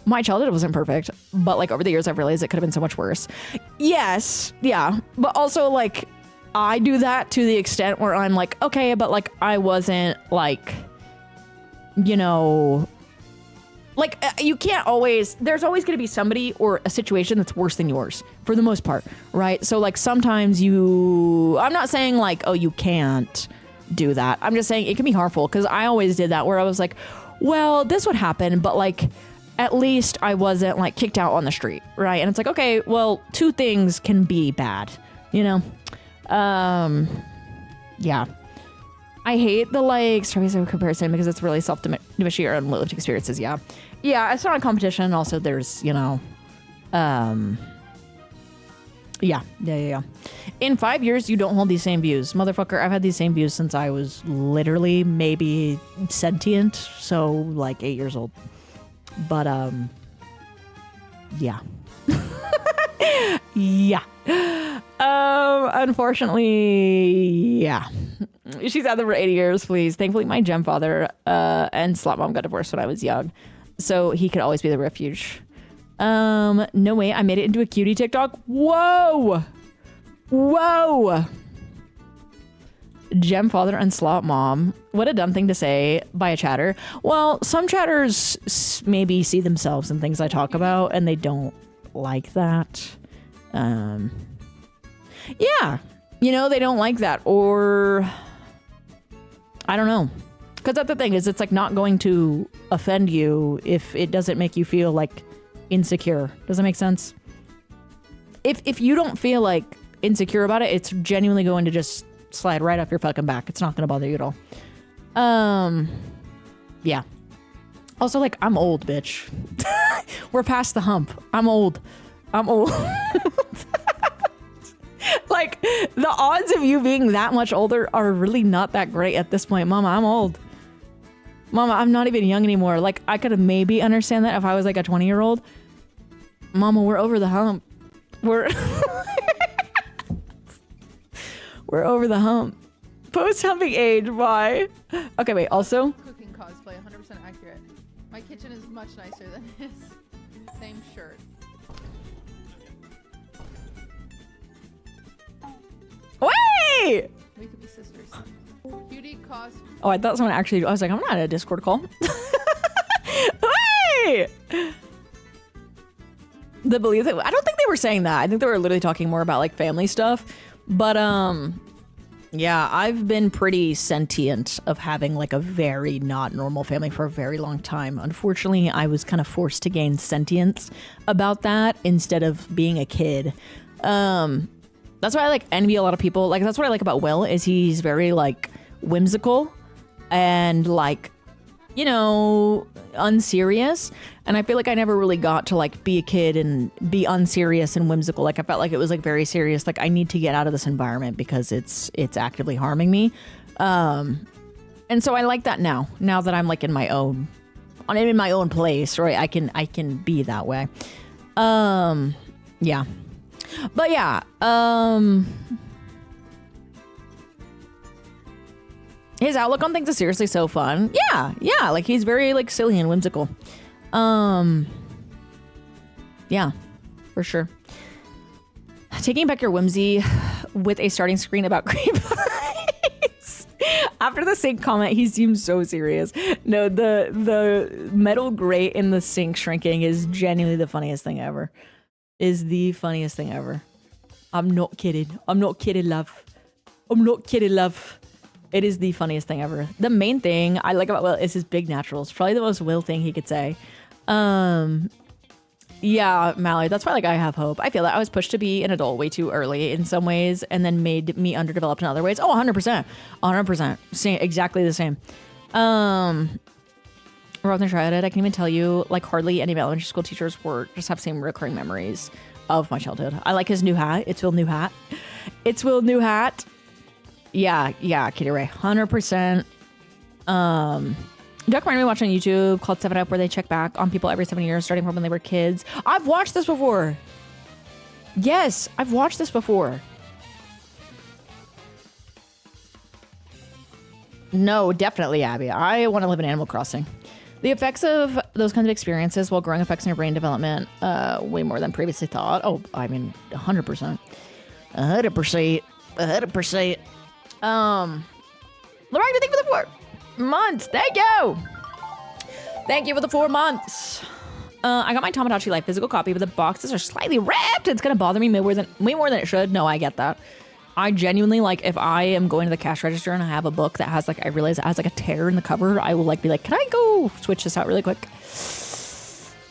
My childhood wasn't perfect, but like over the years I've realized it could have been so much worse. Yes, yeah, but also like I do that to the extent where I'm like, okay, but like I wasn't like, you know, like you can't always, there's always going to be somebody or a situation that's worse than yours for the most part, right? So like sometimes I'm not saying like, oh, you can't do that. I'm just saying it can be harmful because I always did that where I was like, well, this would happen, but like at least I wasn't like kicked out on the street, right? And it's like, okay, well, two things can be bad, you know? Yeah. I hate the like stories of comparison because it's really self-diminishing or unlived experiences. Yeah. Yeah, it's not a competition. Also, there's, you know, yeah. In 5 years, you don't hold these same views. Motherfucker, I've had these same views since I was literally maybe sentient. So like 8 years old. But, yeah. Yeah. Unfortunately, yeah. She's had them for 80 years, please. Thankfully, my gem father and slot mom got divorced when I was young. So he could always be the refuge. No way, I made it into a cutie TikTok. Whoa! Gem father and slot mom. What a dumb thing to say by a chatter. Well, some chatters maybe see themselves in things I talk about and they don't like that. Yeah, you know, they don't like that, or I don't know. Because that's the thing is it's like not going to offend you if it doesn't make you feel like insecure. Does that make sense? If you don't feel like insecure about it, it's genuinely going to just slide right off your fucking back. It's not going to bother you at all. Yeah. Also, like, I'm old, bitch. We're past the hump. I'm old. Like, the odds of you being that much older are really not that great at this point. Mama, I'm old. Mama, I'm not even young anymore. Like, I could maybe understand that if I was like a 20-year-old. Mama, we're over the hump. We're we're over the hump. Post-humping age, why? Okay, wait, also... Cooking cosplay, 100% accurate. My kitchen is much nicer than his. Same shirt. Wait! We could be sisters. Beauty cos. Oh, I thought someone actually... I was like, I'm not at a Discord call. Wait! The belief that... I don't think they were saying that. I think they were literally talking more about, like, family stuff. But, yeah, I've been pretty sentient of having, like, a very not normal family for a very long time. Unfortunately, I was kind of forced to gain sentience about that instead of being a kid. That's why I, like, envy a lot of people. Like, that's what I like about Will, is he's very, like, whimsical and, like, you know, unserious. And I feel like I never really got to, like, be a kid and be unserious and whimsical. Like, I felt like it was, like, very serious. Like, I need to get out of this environment because it's actively harming me. And so I like that now that I'm, like, in my own place, right? I can be that way. Yeah. But yeah, his outlook on things is seriously so fun. Yeah, like he's very like silly and whimsical. Yeah, for sure. Taking back your whimsy with a starting screen about cream pies. After the sink comment, he seems so serious. No, the metal grate in the sink shrinking is genuinely the funniest thing ever. Is the funniest thing ever. I'm not kidding. I'm not kidding, love. I'm not kidding, love. It is the funniest thing ever. The main thing I like about Will is his big naturals. Probably the most Will thing he could say. Yeah, Mallory, that's why like I have hope. I feel that I was pushed to be an adult way too early in some ways and then made me underdeveloped in other ways. Oh, 100%. 100%. Same, exactly the same. Rather than try it, I can even tell you like hardly any elementary school teachers just have same recurring memories of my childhood. I like his new hat. It's Will new hat. It's Will new hat. Yeah, Kitty Ray. 100%. Documentary we watch on YouTube called 7 Up where they check back on people every 7 years starting from when they were kids. I've watched this before. Yes, I've watched this before. No, definitely, Abby. I want to live in Animal Crossing. The effects of those kinds of experiences while growing affects in your brain development way more than previously thought. Oh, I mean, 100%. 100%. 100%. Lorraine, thank you for the 4 months. Thank you. Thank you for the 4 months. I got my Tamagotchi Life physical copy, but the boxes are slightly ripped. It's going to bother me way more than it should. No, I get that. I genuinely, like, if I am going to the cash register and I have a book that has, like, I realize it has, like, a tear in the cover, I will, like, be like, can I go switch this out really quick? Can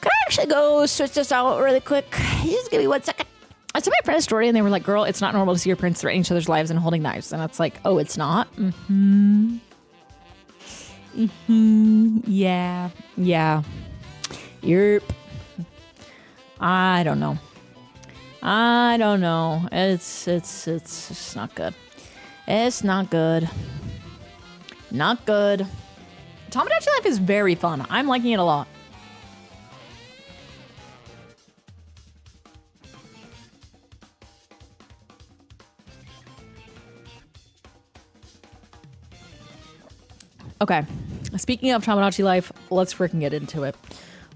I actually go switch this out really quick? Just give me 1 second. I told my friend a story and they were like, girl, it's not normal to see your parents threatening each other's lives and holding knives. And it's like, oh, it's not? Mm-hmm. Mm-hmm. Yeah. Yeah. Yerp. I don't know. It's not good. It's not good. Not good. Tamagotchi Life is very fun. I'm liking it a lot. Okay. Speaking of Tamagotchi Life, let's freaking get into it.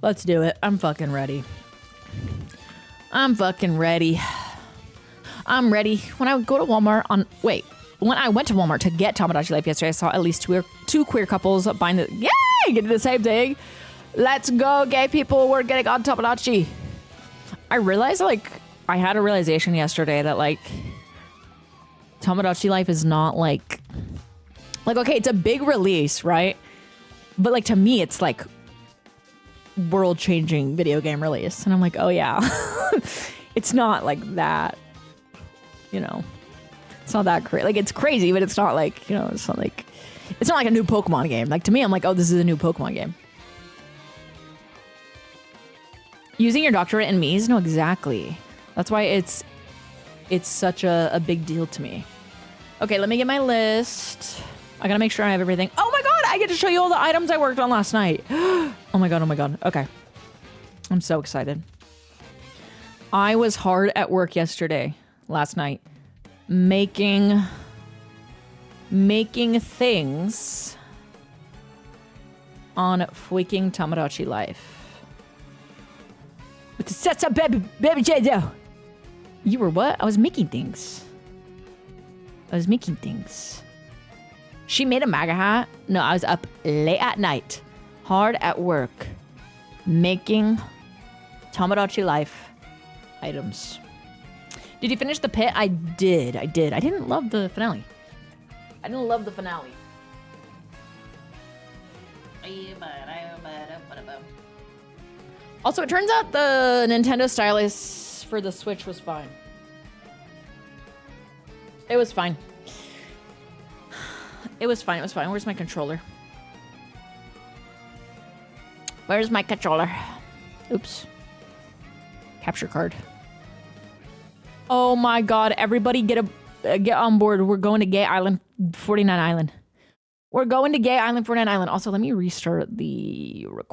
Let's do it. I'm fucking ready. I'm fucking ready. I'm ready. When I go to Walmart when I went to Walmart to get Tamagotchi Life yesterday, I saw at least two queer couples buying getting the same thing. Let's go, gay people. We're getting on Tamagotchi. I realized, like, I had a realization yesterday that, like, Tamagotchi Life is not, like, okay, it's a big release, right? But, like, to me, it's, like, world-changing video game release. And I'm like, oh, yeah. It's not, like, that, you know. It's not that crazy. Like, it's crazy, but it's not, like, you know, it's not like a new Pokemon game. Like, to me, I'm like, oh, this is a new Pokemon game. Using your doctorate in Mies? No, exactly. That's why it's such a big deal to me. Okay, let me get my list. I gotta make sure I have everything. Oh my god, I get to show you all the items I worked on last night. Oh my god. Okay. I'm so excited. I was hard at work last night, making things on freaking Tamagotchi Life. With the sets up, baby J-Do. You were what? I was making things. She made a MAGA hat. No, I was up late at night, hard at work, making Tamagotchi Life items. Did you finish the pit? I did. I didn't love the finale. Also, it turns out the Nintendo stylus for the Switch was fine. It was fine. Where's my controller? Oops. Capture card. Oh my god, everybody get on board. We're going to Gay Island 49 Island. Also, let me restart the recording.